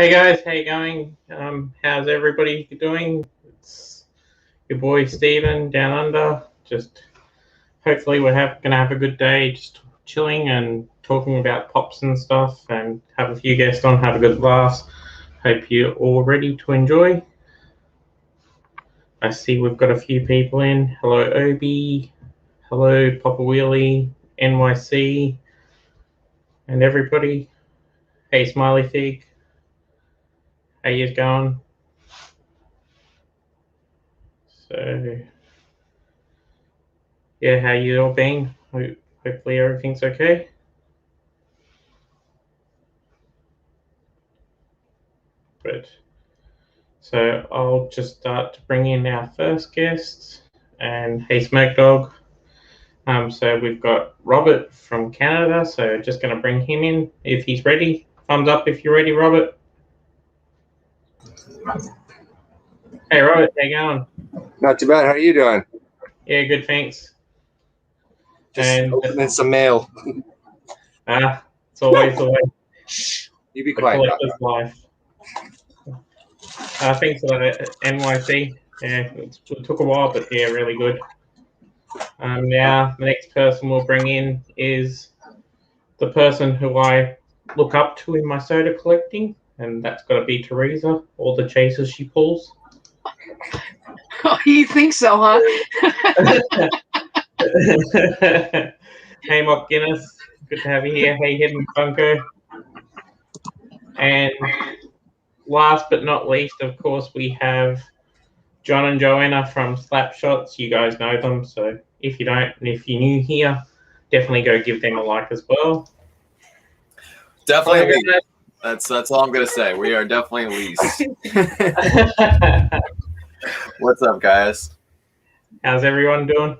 Hey guys, how you going? How's everybody doing? It's your boy Steven down under. Just hopefully gonna have a good day, just chilling and talking about pops and stuff, and have a few guests on, have a good laugh. Hope you're all ready to enjoy. I see we've got a few people in. Hello Obi, hello Papa Wheelie, NYC, and everybody. Hey Smiley Fig, how you going? So, yeah, how you all been? Hopefully everything's okay. Good. So I'll just start to bring in our first guest. And hey, Smoke Dog. So we've got Robert from Canada. So just going to bring him in if he's ready. Thumbs up if you're ready, Robert. Hey, Robert, how you going? Not too bad. How are you doing? Yeah, good, thanks. Just opening some mail. It's always the way. You be quiet. Collector's life. Thanks for that, NYC. Yeah, it took a while, but yeah, really good. Now, the next person we'll bring in is the person who I look up to in my soda collecting, and that's got to be Teresa, all the chases she pulls. Oh, you think so, huh? Hey, Mock Guinness. Good to have you here. Hey, Hidden Funko. And last but not least, of course, we have John and Joanna from Slapshots. You guys know them, so if you don't, and if you're new here, definitely go give them a like as well. Definitely. That's all I'm gonna say. We are definitely least. What's up, guys? How's everyone doing?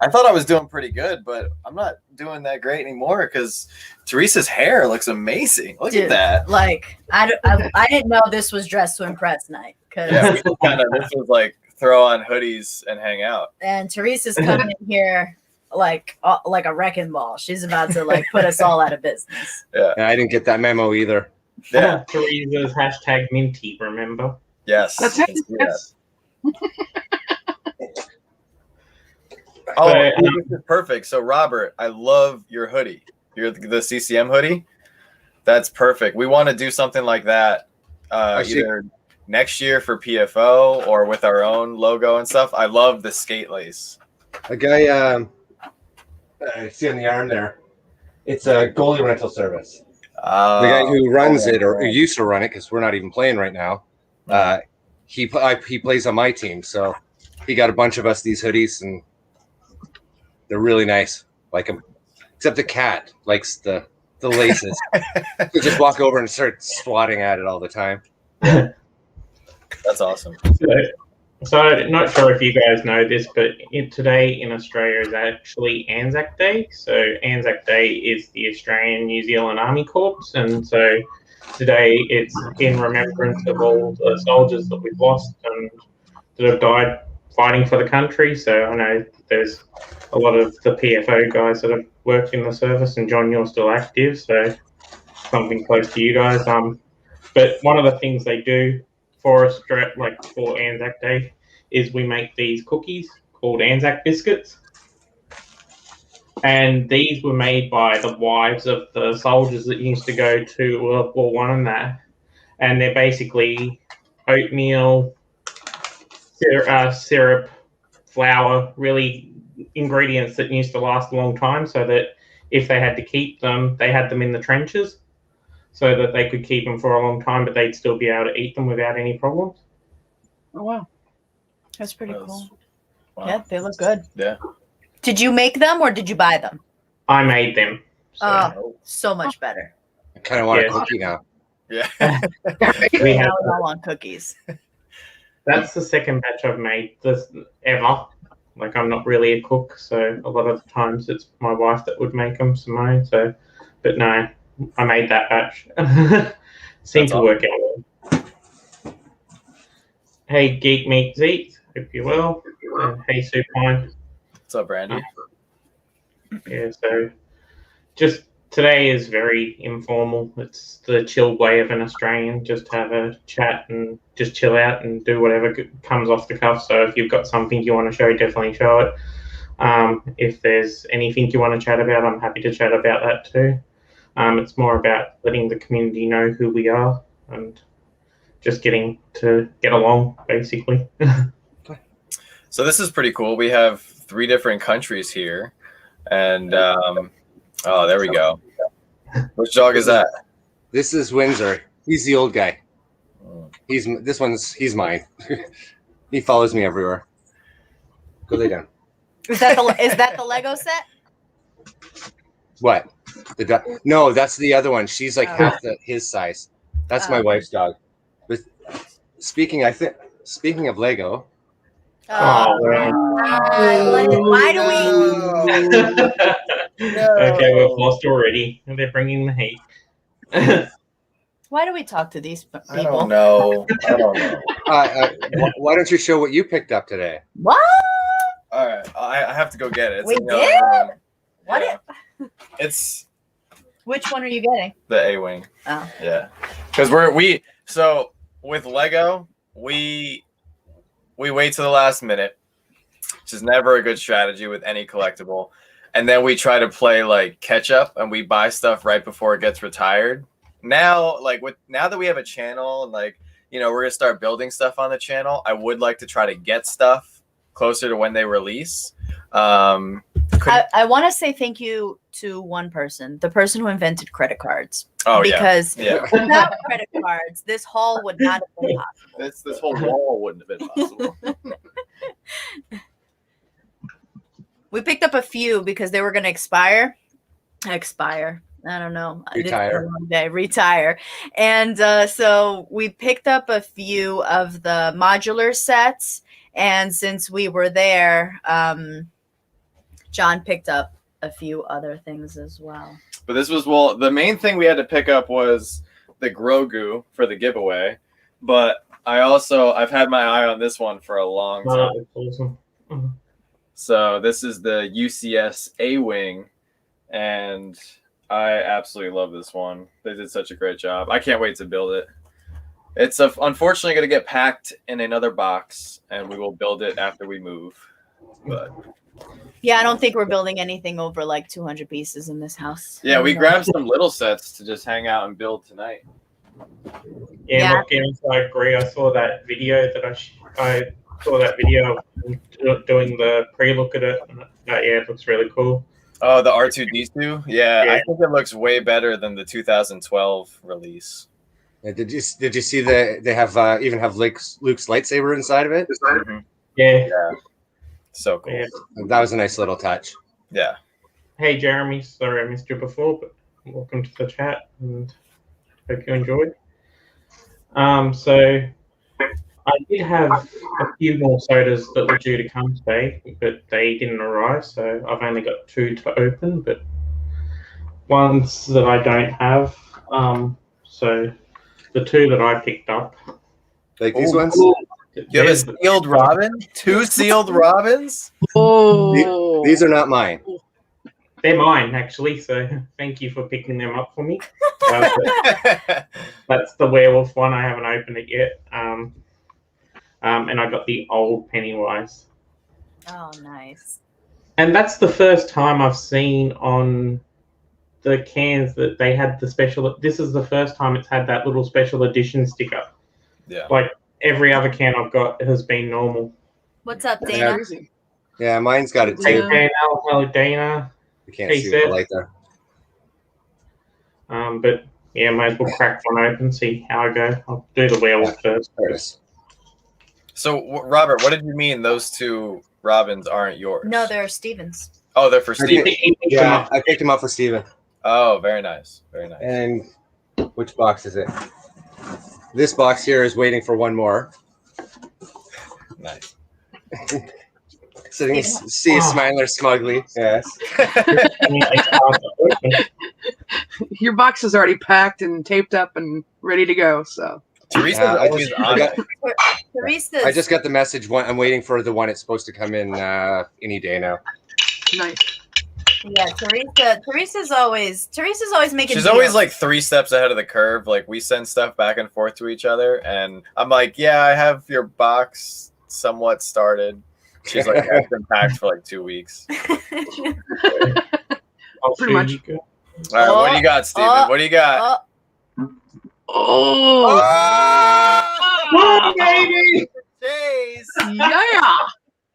I thought I was doing pretty good, but I'm not doing that great anymore because Teresa's hair looks amazing. Look at that. Like I didn't know this was Dress to Impress night. Yeah, this was like throw on hoodies and hang out. And Teresa's coming in here like a wrecking ball. She's about to like put us all out of business. Yeah, I didn't get that memo either. Yeah, Teresa's hashtag Minty. Remember? Yes. That's it. Yes. Oh, this is perfect. So, Robert, I love your hoodie. You're the CCM hoodie. That's perfect. We want to do something like that either next year for PFO or with our own logo and stuff. I love the skate lace. A guy, I see on the arm there. It's a goalie rental service. The guy who runs it, or who used to run it, because we're not even playing right now. He plays on my team, so he got a bunch of us these hoodies, and they're really nice. Like them, except the cat likes the laces. We just walk over and start swatting at it all the time. That's awesome. So I'm not sure if you guys know this, but today in Australia is actually Anzac Day. So Anzac Day is the Australian New Zealand Army Corps, and so today it's in remembrance of all the soldiers that we've lost and that have died fighting for the country. So I know there's a lot of the PFO guys that have worked in the service, and John, you're still active, so something close to you guys. But one of the things they do for us, like for Anzac Day, is we make these cookies called Anzac biscuits, and these were made by the wives of the soldiers that used to go to World War I and that, and they're basically oatmeal, syrup, flour, really ingredients that used to last a long time, so that if they had to keep them, they had them in the trenches so that they could keep them for a long time, but they'd still be able to eat them without any problems. Oh, wow. That's pretty cool. Wow. Yeah, they look good. Yeah. Did you make them or did you buy them? I made them. So much better. I kind of want a cookie now. Yeah. We have, I want cookies. that's the second batch I've made this ever. Like, I'm not really a cook, so a lot of the times it's my wife that would make them, Simone. So, but no, I made that batch. Seemed to work out well. Hey, Geek Meat Zeke, hope you're well. And hey, Supine. What's up, Brandy? Yeah, so just today is very informal. It's the chill way of an Australian, just have a chat and just chill out and do whatever comes off the cuff. So if you've got something you want to show, definitely show it. If there's anything you want to chat about, I'm happy to chat about that too. It's more about letting the community know who we are and just getting to get along, basically. So this is pretty cool. We have 3 different countries here, and oh, there we go. Which dog is that? This is Windsor. He's the old guy. He's mine. He follows me everywhere. Go lay down. Is that the Lego set? What? No, that's the other one. She's like half his size. That's my wife's dog. But speaking of Lego. Why do we? Okay, we've lost already. They're bringing the heat. Why do we talk to these people? I don't know. Why don't you show what you picked up today? What? All right, I have to go get it. We did? What? Yeah. It's Which one are you getting? the A-wing. Oh. Yeah, because so with Lego we wait to the last minute, which is never a good strategy with any collectible, and then we try to play like catch up and we buy stuff right before it gets retired. Now, now that we have a channel and we're gonna start building stuff on the channel, I would like to try to get stuff closer to when they release. I want to say thank you to one person, the person who invented credit cards. Oh, because without credit cards, this haul would not have been possible. This whole wall wouldn't have been possible. We picked up a few because they were going to expire. I don't know. Retire. And so we picked up a few of the modular sets. And since we were there, John picked up a few other things as well. But this was, the main thing we had to pick up was the Grogu for the giveaway. But I've had my eye on this one for a long time. That's awesome. Mm-hmm. So this is the UCS A-Wing, and I absolutely love this one. They did such a great job. I can't wait to build it. It's unfortunately going to get packed in another box, and we will build it after we move. But yeah, I don't think we're building anything over like 200 pieces in this house. Yeah, we grabbed some little sets to just hang out and build tonight. Yeah. I agree. I saw that video I saw that video doing the pre-look at it. And it looks really cool. Oh, the R2-D2? Yeah, I think it looks way better than the 2012 release. Yeah, did you see they even have Luke's lightsaber inside of it? Mm-hmm. Yeah. So cool. Yeah. That was a nice little touch. Yeah. Hey, Jeremy. Sorry I missed you before, but welcome to the chat and hope you enjoyed. So I did have a few more sodas that were due to come today, but they didn't arrive, so I've only got 2 to open, but ones that I don't have. So the 2 that I picked up. Like these ones? You have a sealed Robin? 2 sealed Robins? Oh, these are not mine. They're mine, actually, so thank you for picking them up for me. That's the werewolf one. I haven't opened it yet. And I got the old Pennywise. Oh, nice. And that's the first time I've seen on the cans that they had the special. This is the first time it's had that little special edition sticker. Yeah. Like every other can I've got has been normal. What's up, Dana? Yeah, mine's got it Hey, too. Dana. Hello, Dana. You can't see the light there. But yeah, might as well crack one open, see how I go. I'll do the werewolf first. There it is. So, Robert, what did you mean those 2 Robins aren't yours? No, they're Stevens. Oh, they're for Steven. Yeah, I picked them up for Steven. Oh, very nice. Very nice. And which box is it? This box here is waiting for one more. Nice. Sitting, see a smiler smugly. Yes. Your box is already packed and taped up and ready to go. So Teresa's always on it. Teresa's. I just got the message. I'm waiting for the one it's supposed to come in any day now. nice. Yeah, Teresa's always making. She's deals. always like 3 steps ahead of the curve. Like we send stuff back and forth to each other, and I'm like, "Yeah, I have your box somewhat started." She's like, "Yeah, it's been packed for like 2 weeks." Pretty much. All right, what do you got, Steven? What do you got? Oh, baby! Chase! yeah.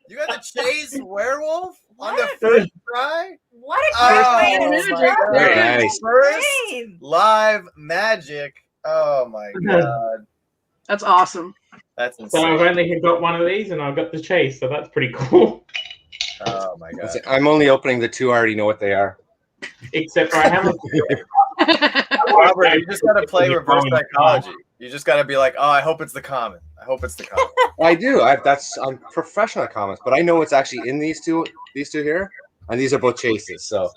You got the Chase werewolf on the first try? What a Oh, great my way God. Very nice. First game. live magic. Oh my god. That's awesome. That's So insane. I've only got one of these, and I've got the Chase, so that's pretty cool. Oh my god. I'm only opening the 2. I already know what they are. Except for I haven't. Robert, you just gotta play reverse psychology. You just gotta be like, oh, I hope it's the common. I hope it's the common. I do. I'm professional at comments, but I know what's actually in these two here, and these are both Chases. So.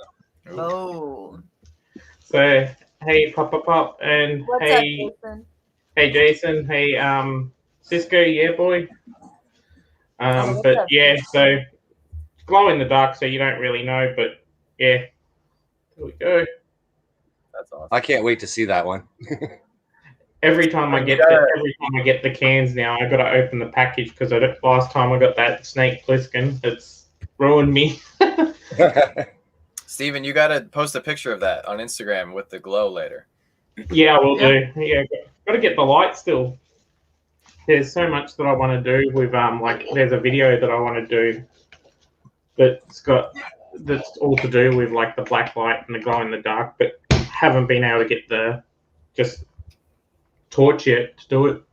Oh. So hey, Pop, and What's hey, up, Jason? hey, Jason, hey, Cisco, yeah, boy. what's But up, yeah, so glow in the dark, so you don't really know, but yeah, there we go. That's awesome. I can't wait to see that one. Every time I get the cans now, I got to open the package because last time I got that Snake Plissken, it's ruined me. Steven, you gotta post a picture of that on Instagram with the glow later. Yeah, we'll do. Yeah, got to get the light still. There's so much that I want to do with like there's a video that I want to do that's all to do with like the black light and the glow in the dark, but haven't been able to get the just torch yet to do it.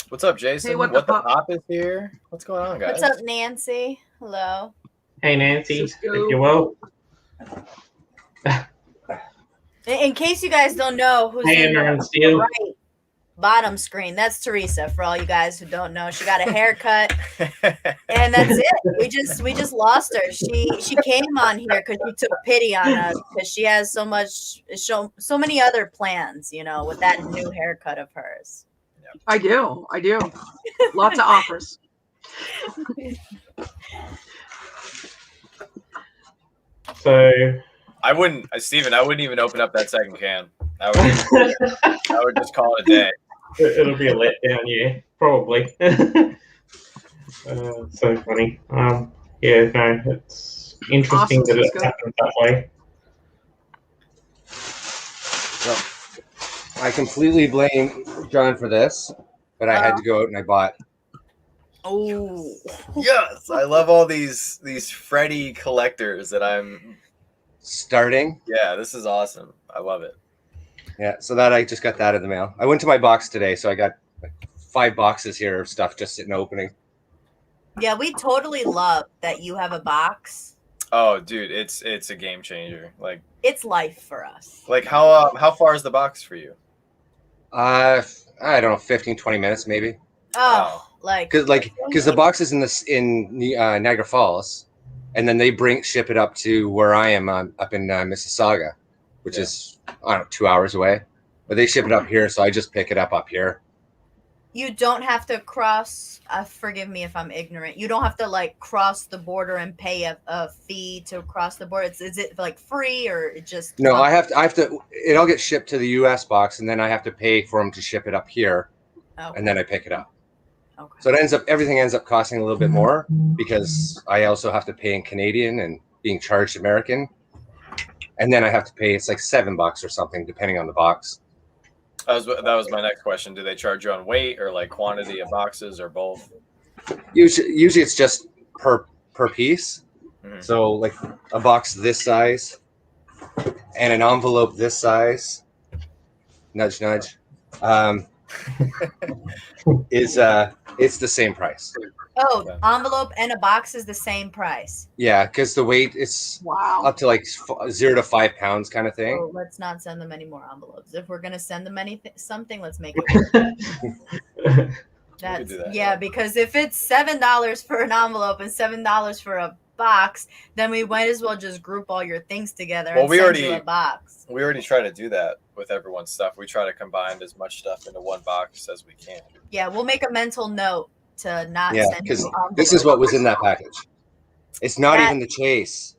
What's up, Jason? Hey, what the the pop is here? What's going on, guys? What's up, Nancy? Hello. Hey Nancy, Cisco. if you're well. In case you guys don't know who's Hey, in Emma and the Steele. right bottom screen, that's Teresa. For all you guys who don't know, she got a haircut, and that's it. We just lost her. She came on here because she took pity on us because she has so many other plans, you know, with that new haircut of hers. I do. Lots of offers. So I wouldn't even open up that second can. I would just call it a day. it'll be a letdown, yeah, probably. So funny. Yeah, no, it's interesting Awesome, that it Cisco. happens that way. So, I completely blame John for this, but I had to go out and I bought. Oh, Yes, I love all these Freddy collectors that I'm Starting. Yeah, this is awesome. I love it. Yeah, so that I just got that in the mail. I went to my box today, so I got like 5 boxes here of stuff just sitting opening. yeah, we totally love that you have a box. Oh, dude, it's a game changer. Like It's life for us. how far is the box for you? I don't know, 15, 20 minutes maybe. Oh, like Because the box is in Niagara Falls, and then they ship it up to where I am up in Mississauga, which is I don't know 2 hours away. But they ship it up here, so I just pick it up here. you don't have to cross. Forgive me if I'm ignorant. You don't have to like cross the border and pay a fee to cross the border. Is it like free or it just? No, I have to. It all gets shipped to the U.S. box, and then I have to pay for them to ship it up here, Okay. and then I pick it up. Okay. So everything ends up costing a little bit more because I also have to pay in Canadian and being charged American, and then I have to pay. It's like $7 or something, depending on the box. That was my next question. Do they charge you on weight or like quantity of boxes or both? Usually it's just per piece. Mhm. So like a box this size and an envelope this size, nudge nudge, is it's the same price. Oh, envelope and a box is the same price. Yeah, because the weight is Wow. up to like 0 to 5 pounds kind of thing. Oh, let's not send them any more envelopes. If we're gonna send them something, let's make it. That's do that, yeah, because if it's $7 for an envelope and $7 for a box, then we might as well just group all your things together Well, and we send already- you a box. We already try to do that with everyone's stuff. We try to combine as much stuff into one box as we can. Yeah, we'll make a mental note to not Yeah, send you because envelopes. this is what was in that package. It's not That even the chase.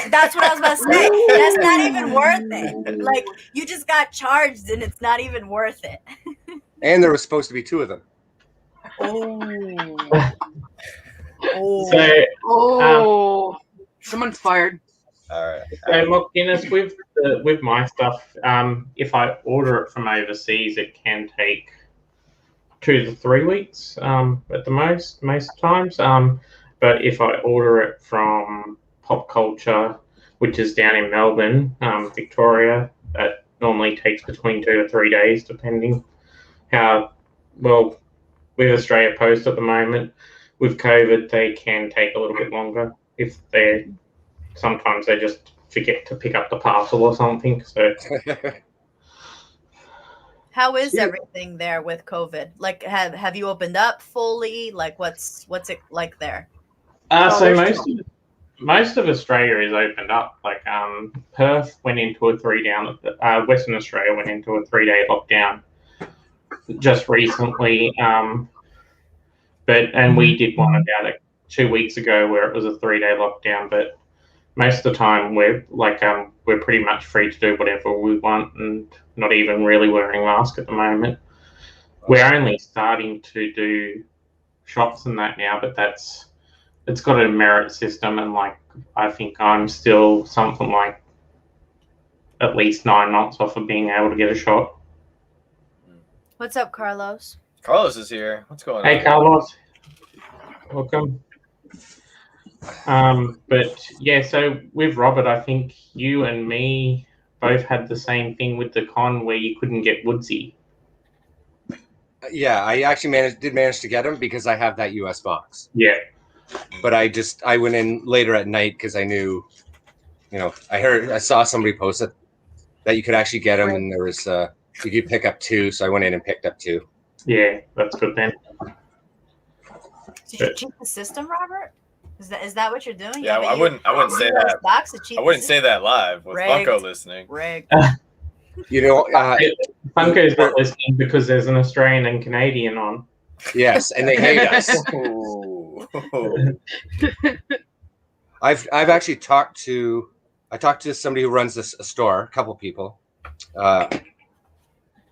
That's what I was about to say. That's not even worth it. Like, you just got charged and it's not even worth it. And there was supposed to be 2 of them. So, someone's fired. All right. So, look, Guinness, with my stuff, if I order it from overseas, it can take 2 to 3 weeks at the most times. But if I order it from Pop Culture, which is down in Melbourne, Victoria, that normally takes between 2 to 3 days, depending how well with Australia Post at the moment. With COVID, they can take a little bit longer if sometimes they just forget to pick up the parcel or something. So. How is everything there with COVID? Like, have you opened up fully? Like, what's it like there? So most of Australia is opened up. Like, Perth went into a 3-down. Western Australia went into a 3-day lockdown just recently. And we did one about 2 weeks ago where it was a 3-day lockdown. But most of the time we're pretty much free to do whatever we want and not even really wearing masks at the moment. We're only starting to do shops and that now, but it's got a merit system, and like I think I'm still something like at least 9 months off of being able to get a shot. What's up, Carlos? Carlos is here. What's going on? Hey, Carlos. Welcome. But yeah, so with Robert, I think you and me both had the same thing with the con where you couldn't get woodsy. Yeah, I actually did manage to get them because I have that US box. Yeah. But I went in later at night because I knew, I saw somebody post it that you could actually get them, and there was you could pick up 2, so I went in and picked up 2. Yeah, that's good then. Did you cheat the system, Robert? Is that what you're doing? Yeah, I wouldn't say that. I wouldn't say that live with Funko listening. Rigged. Funko's not listening because there's an Australian and Canadian on. Yes, and they hate us. I've actually talked to somebody who runs a store, a couple people.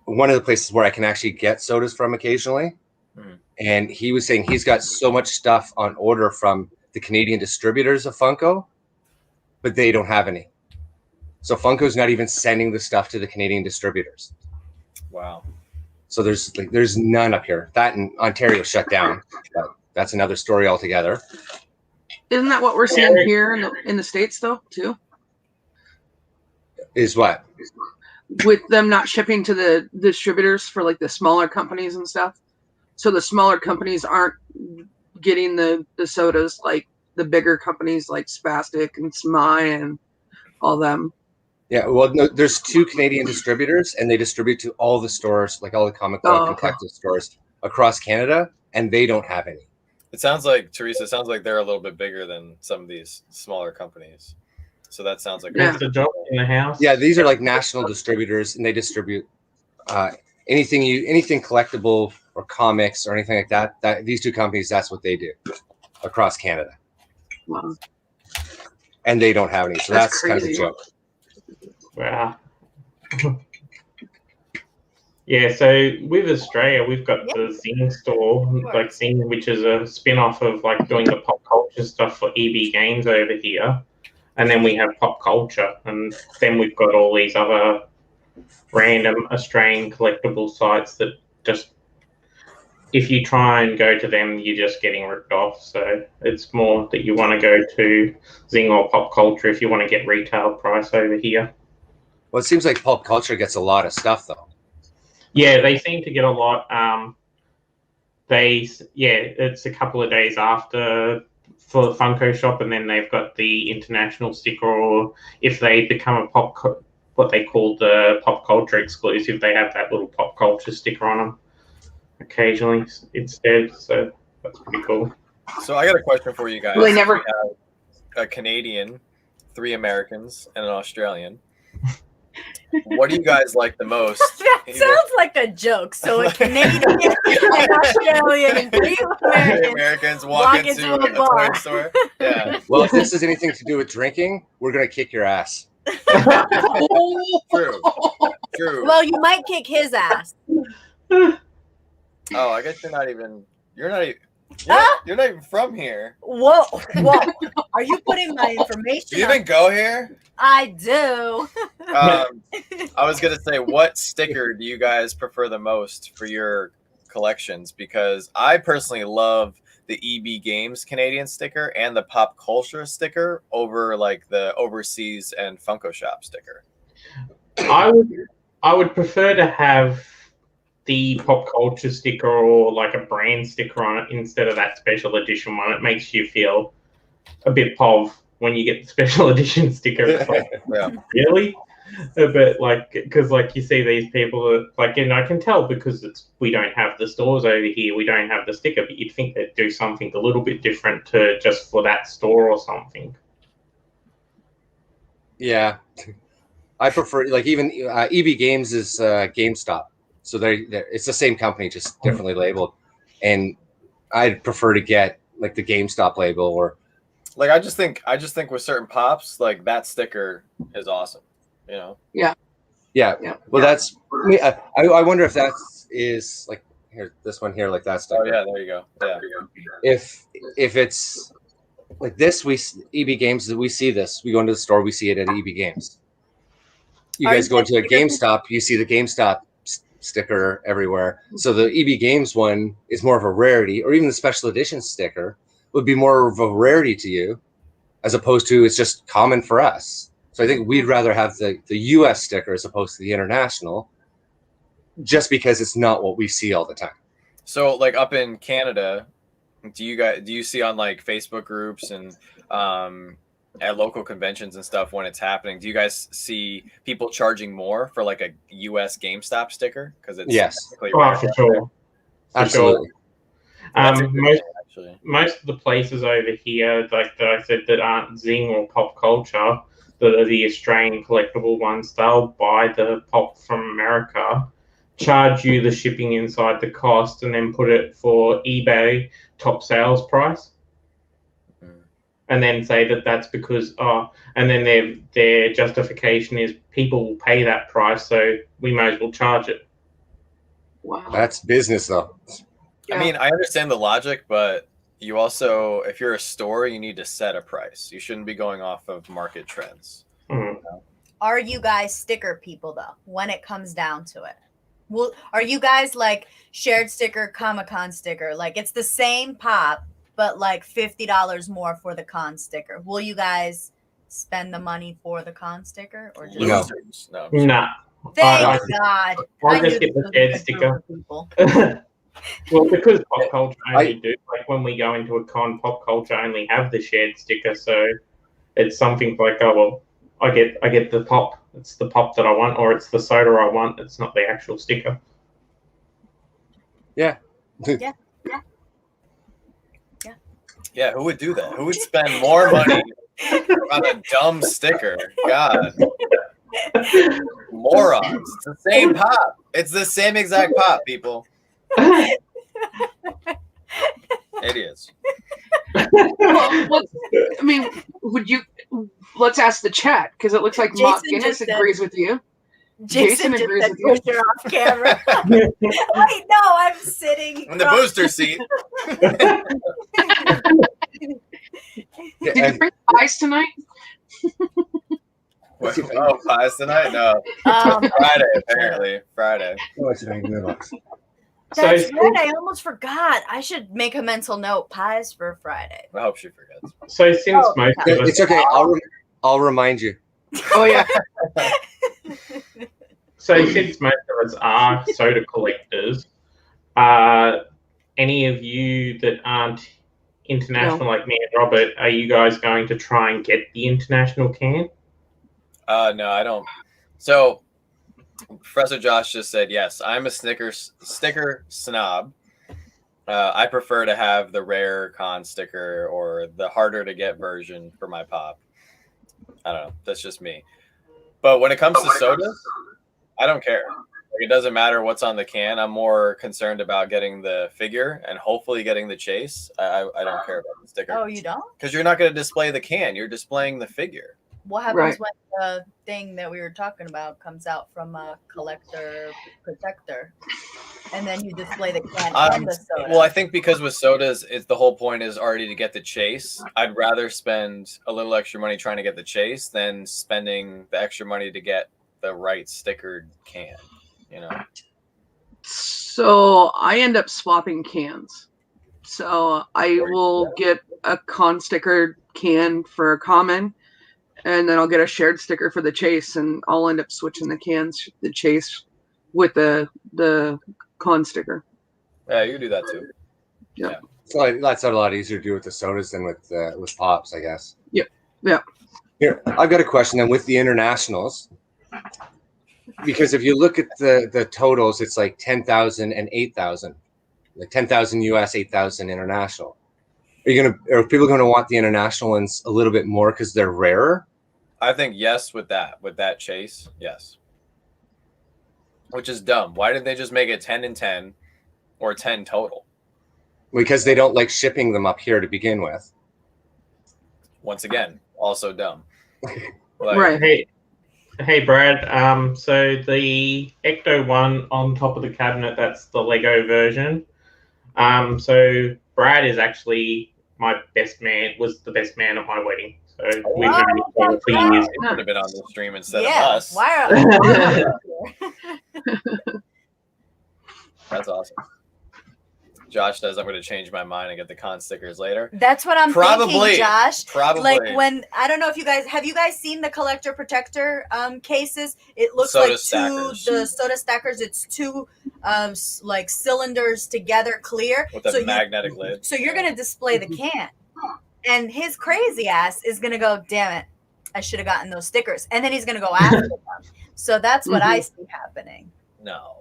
One of the places where I can actually get sodas from occasionally, and he was saying he's got so much stuff on order from the Canadian distributors of Funko, but they don't have any. So Funko's not even sending the stuff to the Canadian distributors. Wow. So there's none up here. That and Ontario shut down. But that's another story altogether. Isn't that what we're seeing here in the States though, too? Is what? With them not shipping to the distributors for like the smaller companies and stuff. So the smaller companies aren't getting the sodas like the bigger companies like Spastic and Smai and all them. Yeah, well, no, there's 2 Canadian distributors, and they distribute to all the stores, like all the comic book and collectible stores across Canada, and they don't have any. It sounds like, Teresa, they're a little bit bigger than some of these smaller companies. So that sounds like the job in the house. Yeah, these are like national distributors, and they distribute anything collectible or comics or anything like that. That these 2 companies, that's what they do across Canada. Wow. And they don't have any, so that's kind of a joke. Wow. Yeah, so with Australia, we've got the Zing store, like Zing, which is a spin-off of like doing the pop culture stuff for EB Games over here. And then we have Pop Culture, and then we've got all these other random Australian collectible sites that just, if you try and go to them, you're just getting ripped off. So it's more that you want to go to Zing or Pop Culture if you want to get retail price over here. Well, it seems like Pop Culture gets a lot of stuff, though. Yeah, they seem to get a lot. It's a couple of days after for the Funko shop, and then they've got the international sticker, or if they become what they call the Pop Culture exclusive, they have that little Pop Culture sticker on them occasionally instead. So that's pretty cool. So I got a question for you guys. Well, they never we have a Canadian, 3 Americans, and an Australian. what do you guys like the most? That sounds like a joke. So a Canadian, an Australian, and 3 Americans walk into a toy store. Yeah. Well, if this has anything to do with drinking, we're gonna kick your ass. True. Well, you might kick his ass. Oh, I guess you're not even from here. Whoa. Are you putting my information? Do you even go here? I do. I was gonna say, what sticker do you guys prefer the most for your collections? Because I personally love the EB Games Canadian sticker and the pop culture sticker over like the overseas and Funko Shop sticker. I would prefer to have the pop culture sticker or like a brand sticker on it instead of that special edition one. It makes you feel a bit pov when you get the special edition sticker. It's like, really? But like, because like you see these people that like, and I can tell because we don't have the stores over here, we don't have the sticker, but you'd think they'd do something a little bit different to just for that store or something. Yeah, I prefer like even EB Games is GameStop, so it's the same company, just differently labeled, and I'd prefer to get like the GameStop label or like I just think with certain pops like that sticker is awesome. You know. Yeah. Well, that's. I wonder if that is like here, this one here, like that stuff. Oh yeah, there you go. Yeah. If it's like this, EB Games, we see this. We go into the store, we see it at EB Games. You guys go into a GameStop, you see the GameStop sticker everywhere. So the EB Games one is more of a rarity, or even the special edition sticker would be more of a rarity to you, as opposed to it's just common for us. So I think we'd rather have the US sticker as opposed to the international, just because it's not what we see all the time. So like up in Canada, do you see on like Facebook groups and at local conventions and stuff when it's happening, do you guys see people charging more for like a US GameStop sticker? Because it's for sure. Absolutely. Most of the places over here, like that I said, that aren't Zing or Pop Culture, that are the Australian collectible ones, they'll buy the pop from America, charge you the shipping inside the cost, and then put it for eBay top sales price. And then say that that's because, and then their justification is people will pay that price, so we might as well charge it. Wow. That's business, though. Yeah. I mean, I understand the logic, but you also, if you're a store, you need to set a price. You shouldn't be going off of market trends. Mm-hmm. You know? Are you guys sticker people, though, when it comes down to it? Well, are you guys like shared sticker, Comic-Con sticker? Like it's the same pop, but like $50 more for the con sticker. Will you guys spend the money for the con sticker or just losers? No. Thank God. I'll just get the shared sticker. Well, because Pop Culture only do, like when we go into a con, Pop Culture only have the shared sticker, so it's something like, oh well, I get the pop. It's the pop that I want, or it's the soda I want. It's not the actual sticker. Yeah. Yeah, who would do that? Who would spend more money on a dumb sticker? God. Morons. It's the same pop. It's the same exact pop, people. Idiots. Well, I mean, let's ask the chat, because it looks like Mock Guinness agrees with you. Jason agrees with you. You're off camera. Wait, no, I'm sitting in the booster seat. Did you bring pies tonight? Oh, pies tonight? No. Friday, apparently. Friday. That's right. I almost forgot. I should make a mental note. Pies for Friday. I hope she forgets. So since most of us, it's okay. I'll remind you. Oh yeah. So since most of us are soda collectors, any of you that aren't international like me and Robert, are you guys going to try and get the international can? No, I don't. So Professor Josh just said, yes, I'm a sticker snob. I prefer to have the rare con sticker or the harder to get version for my pop. I don't know. That's just me. But when it comes to sodas, I don't care. Like, it doesn't matter what's on the can. I'm more concerned about getting the figure and hopefully getting the chase. I don't care about the sticker. Oh, you don't? Because you're not going to display the can. You're displaying the figure. What happens when the thing that we were talking about comes out from a collector protector, and then you display the can and the soda? Well, I think because with sodas, it's the whole point is already to get the chase. I'd rather spend a little extra money trying to get the chase than spending the extra money to get the right stickered can. You know. So I end up swapping cans. So I will get a con stickered can for a common. And then I'll get a shared sticker for the chase, and I'll end up switching the cans, the chase, with the con sticker. Yeah, you can do that too. Yeah. So that's a lot easier to do with the sodas than with pops, I guess. Yep. Yeah. Here, I've got a question then with the internationals, because if you look at the totals, it's like 10,000 and 8,000, like 10,000 US, 8,000 international. Are people going to want the international ones a little bit more because they're rarer? I think yes with that chase, yes. Which is dumb. Why did they just make it 10 and 10 or 10 total? Because they don't like shipping them up here to begin with. Once again, also dumb. Right. Hey, Brad. So the Ecto one on top of the cabinet, that's the Lego version. So Brad is actually my best man. Was the best man at my wedding. So we've been together for years. He could have been on the stream instead of us. Why That's awesome. Josh says I'm going to change my mind and get the con stickers later. That's what I'm thinking, Josh. Probably. Like when I don't know if you guys have seen the collector protector cases? It looks soda like stackers. the soda stackers. It's two like cylinders together, clear with a magnetic lid. So you're going to display the can, and his crazy ass is going to go, damn it, I should have gotten those stickers, and then he's going to go after them. So that's what I see happening. No.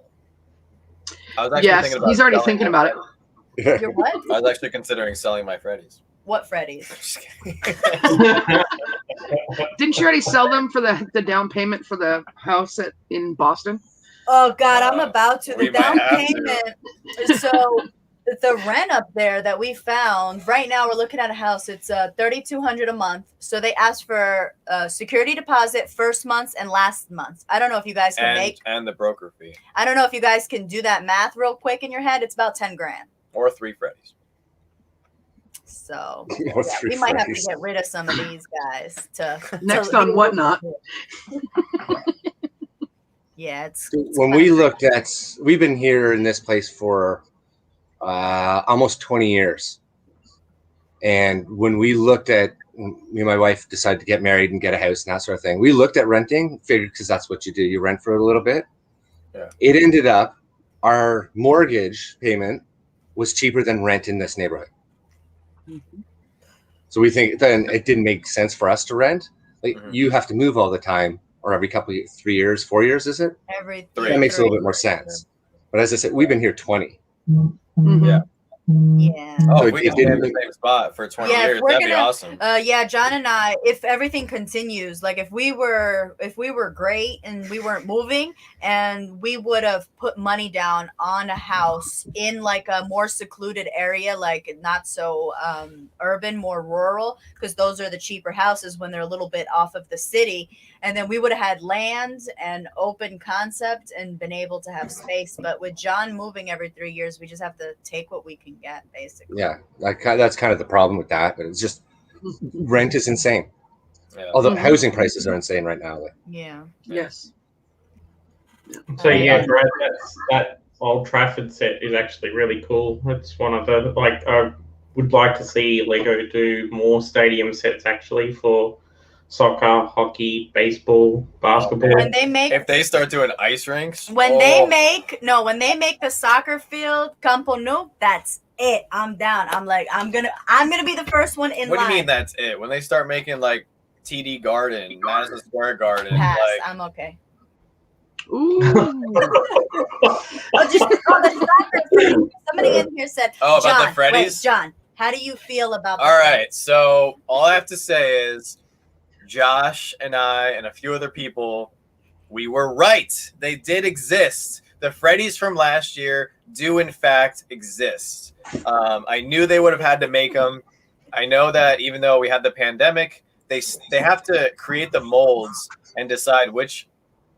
I was actually thinking about he's already thinking about it. You're what? I was actually considering selling my Freddies. What Freddies? Didn't you already sell them for the down payment for the house in Boston? Oh God, I'm about to. The down payment. So the rent up there that we found right now, we're looking at a house. It's $3,200 a month. So they asked for security deposit, first month's and last month's. I don't know if you guys can and the broker fee. I don't know if you guys can do that math real quick in your head. It's about $10,000. Or 3 Freddies. So we might have to get rid of some of these guys next on Whatnot. Yeah, it's when we looked at, we've been here in this place for almost 20 years, and when we looked at, me and my wife decided to get married and get a house and that sort of thing, we looked at renting, figured because that's what you do, you rent for a little bit. Yeah. It ended up our mortgage payment was cheaper than rent in this neighborhood. Mm-hmm. So we think then it didn't make sense for us to rent. Like you have to move all the time, or every couple of 3 years, 4 years, is it? Every that makes a little bit more sense. But as I said, we've been here 20. Mm-hmm. Yeah. Yeah. Oh, So if we can stay in the same spot for 20 years, that'd be awesome. Yeah, John and I, if everything continues, like if we were great and we weren't moving, and we would have put money down on a house in like a more secluded area, like not so urban, more rural, because those are the cheaper houses when they're a little bit off of the city. And then we would have had land and open concept and been able to have space. But with John moving every 3 years, we just have to take what we can get, basically. Yeah, that's kind of the problem with that. But it's just rent is insane. Yeah. Although housing prices are insane right now. Yeah. Yes. So yeah, Brad, that Old Trafford set is actually really cool. It's one of the I would like to see Lego do more stadium sets actually for soccer, hockey, baseball, basketball. When they make, if they start doing ice rinks, they make the soccer field Campo Nou, that's it. I'm down. I'm gonna be the first one in line. What do you mean that's it? When they start making like TD Garden, Madison Square Garden, Pass. I'm okay. Ooh. The soccer field. Somebody in here said, about John, the Freddies? Wait, John, how do you feel about All right, so all I have to say is Josh and I and a few other people, we were right. They did exist. The Freddies from last year do in fact exist. I knew they would have had to make them. I know that even though we had the pandemic, they have to create the molds and decide which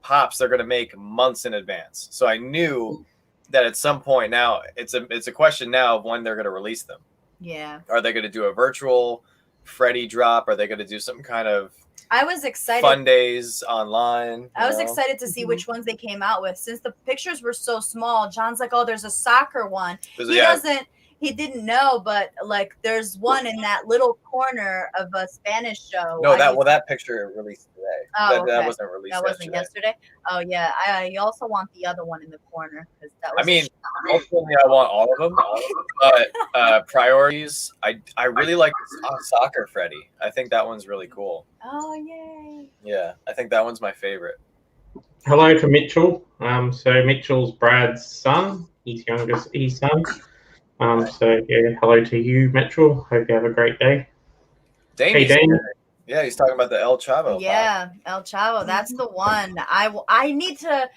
pops they're going to make months in advance. So I knew that at some point now, it's a question now of when they're going to release them. Yeah. Are they going to do a virtual Freddy drop? Are they going to do some kind of I was excited. Fun days online. I was excited to see which ones they came out with. Since the pictures were so small, John's like, "Oh, there's a soccer one." He didn't know, but like, there's one in that little corner of a Spanish show. No, that picture released today. Oh, that wasn't released. That wasn't yesterday. Oh yeah, I also want the other one in the corner because that was. I mean, ultimately, I want all of them, but priorities. I really like Soccer Freddy. I think that one's really cool. Oh yay! Yeah, I think that one's my favorite. Hello to Mitchell. So Mitchell's Brad's son. His son. So yeah, hello to you, Mitchell. Hope you have a great day. Hey, Dane. Yeah, he's talking about the El Chavo. Yeah, El Chavo. That's the one. I need to.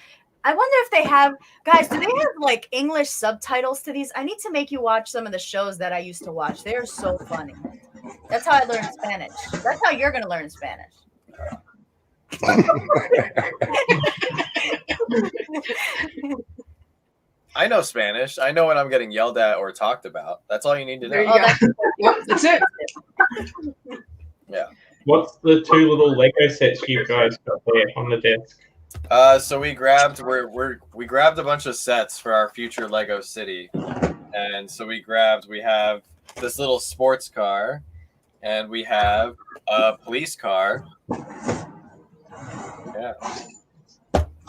I wonder if they have, guys. Do they have like English subtitles to these? I need to make you watch some of the shows that I used to watch. They are so funny. That's how I learned Spanish. That's how you're gonna learn Spanish. I know Spanish. I know when I'm getting yelled at or talked about. That's all you need to know. That's it. Yeah. What's the two little Lego sets you guys got there on the desk? So we grabbed we grabbed a bunch of sets for our future Lego city, and so we have this little sports car, and we have a police car. Yeah.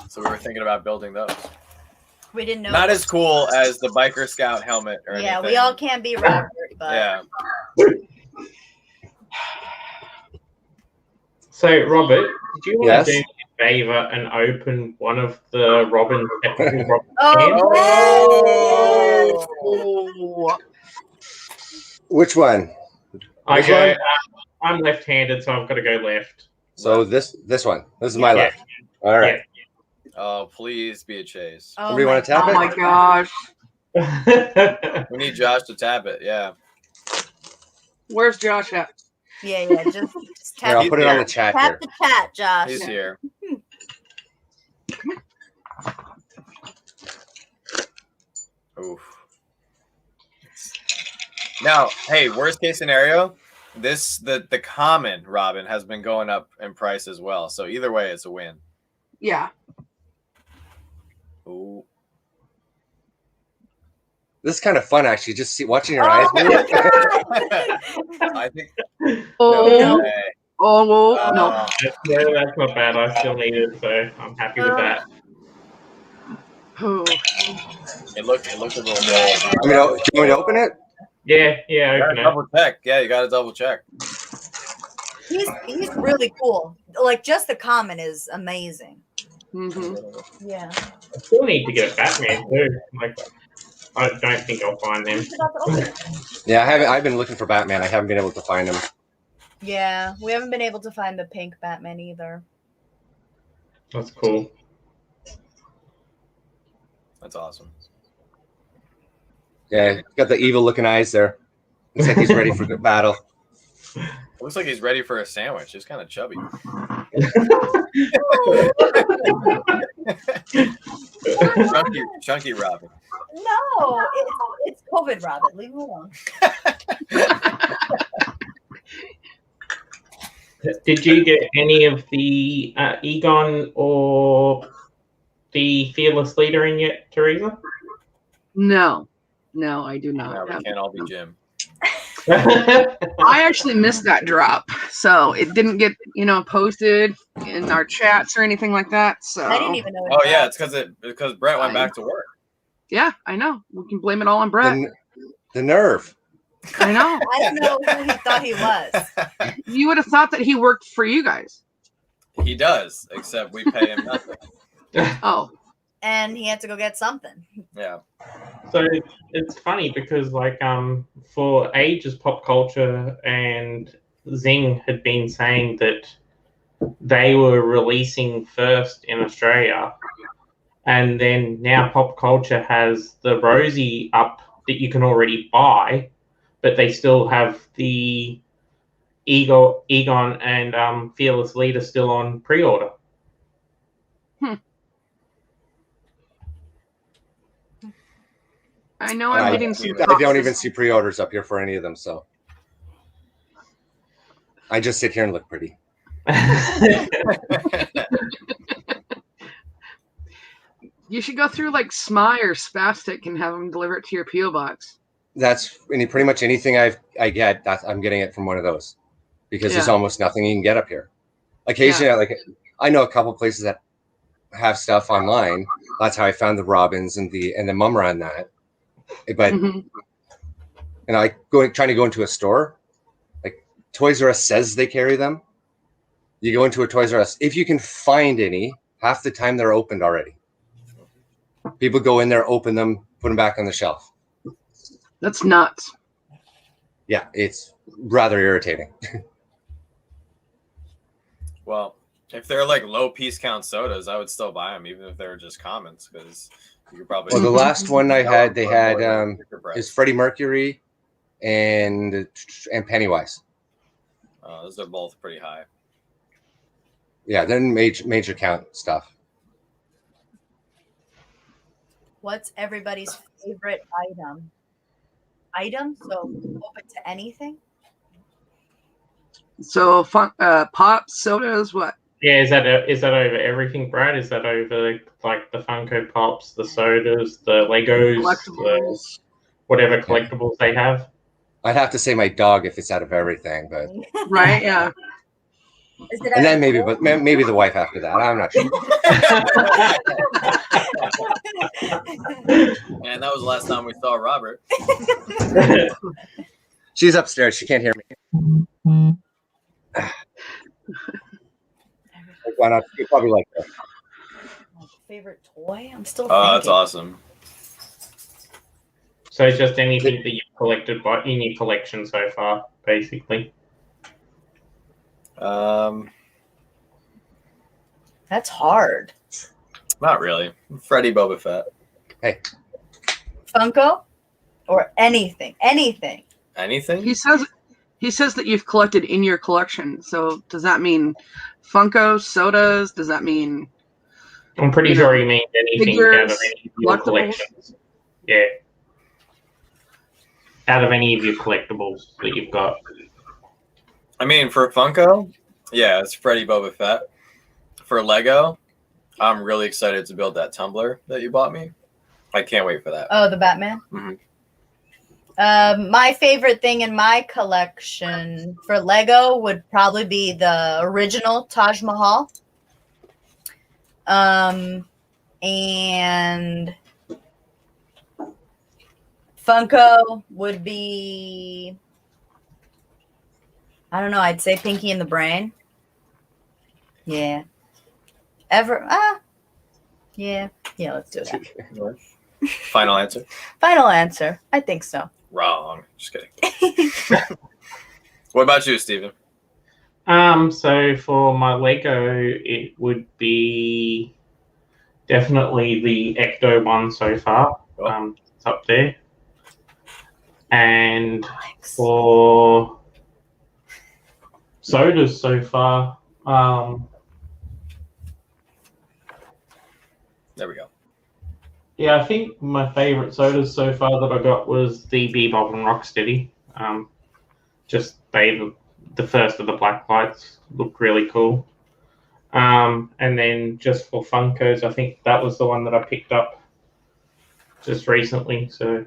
So we were thinking about building those. We didn't know. Not as cool as the biker scout helmet or anything. Yeah, we all can't be Robert, but yeah. So Robert, did you want to do me a favor and open one of the Robin cans? Oh. Which one? I'm left-handed, so I've got to go left. So this one. This is my left. All right. Oh, please be a chase. Somebody want to tap it? Oh my gosh. We need Josh to tap it. Yeah. Where's Josh at? Yeah. Just tap. Here, I'll put it on the chat. Tap the chat, Josh. He's here. Oof. Now, hey, worst case scenario, the common Robin has been going up in price as well. So either way, it's a win. Yeah. Ooh. This is kind of fun, actually. Just watching your eyes move. I think. Oh. No. That's not bad. I still need it, so I'm happy with that. It looked a little bit. Do you want me to open it? Yeah. Open it. Double check. Yeah, you got to double check. He's really cool. Like, just the common is amazing. Mm-hmm. Yeah. I still need to get a Batman too. Like, I don't think I'll find them. Yeah, I've been looking for Batman. I haven't been able to find him. Yeah, we haven't been able to find the pink Batman either. That's cool. That's awesome. Yeah, got the evil looking eyes there. Looks like he's ready for the battle. Looks like he's ready for a sandwich. He's kind of chubby. chunky Robin. No, it's COVID Robin. Leave him alone. Did you get any of the Egon or the Fearless Leader in yet, Teresa? No, I do not. No, we can't all be Jim. I actually missed that drop, so it didn't get posted in our chats or anything like that. So I didn't even know. Oh yeah, it's because Brett went back to work. Yeah, I know. We can blame it all on Brett. The nerve. I know. I don't know who he thought he was. You would have thought that he worked for you guys. He does, except we pay him nothing. Oh. And he had to go get something. Yeah. So it's funny because for ages, pop culture and Zing had been saying that they were releasing first in Australia, and then now Pop Culture has the Rosie up that you can already buy, but they still have the Egon and Fearless Leader still on pre-order. I know I'm getting some. I don't even see pre-orders up here for any of them, so I just sit here and look pretty. You should go through like Smy or Spastic and have them deliver it to your PO box. That's pretty much anything I get. I'm getting it from one of those because there's almost nothing you can get up here. Occasionally, like I know a couple places that have stuff online. That's how I found the Robins and the Mumra on that. But trying to go into a store, like Toys R Us says they carry them. You go into a Toys R Us, if you can find any, half the time they're opened already. People go in there, open them, put them back on the shelf. That's nuts. Yeah, it's rather irritating. Well, if they're like low piece count sodas, I would still buy them, even if they were just commons, because you could probably. Well, the last one they had is Freddie Mercury and Pennywise. Those are both pretty high. Yeah, they're major count stuff. What's everybody's favorite item? So open to anything? So pop sodas, what? Yeah, is that over everything, Brad? Is that over like the Funko Pops, the sodas, the Legos, whatever collectibles they have? I'd have to say my dog if it's out of everything, but right, yeah. And then maybe the wife after that. I'm not sure. And that was the last time we saw Robert. She's upstairs. She can't hear me. Why not? You probably like that. My favorite toy? I'm still. Oh, that's awesome. So it's just anything that you've collected in your collection so far, basically. That's hard. Not really. Freddy Boba Fett. Hey. Funko? Or anything. Anything. Anything? He says that you've collected in your collection. So does that mean Funko, sodas? Does that mean I'm pretty sure he means anything out of any of your collections. Yeah. Out of any of your collectibles that you've got. I mean, for Funko, yeah, it's Freddy Boba Fett. For Lego, I'm really excited to build that tumbler that you bought me. I can't wait for that. Oh, the Batman? Mm-hmm. My favorite thing in my collection for Lego would probably be the original Taj Mahal. And Funko would be, I don't know, I'd say Pinky and the Brain. Yeah. Yeah, let's do that. Final answer? Final answer. I think so. Wrong. Just kidding. What about you, Steven? So for my Lego, it would be definitely the Ecto one so far. It's up there. And for sodas so far, there we go. Yeah, I think my favorite sodas so far that I got was the Bebop and Rocksteady. Just the first of the black lights looked really cool. And then just for Funkos, I think that was the one that I picked up just recently. So,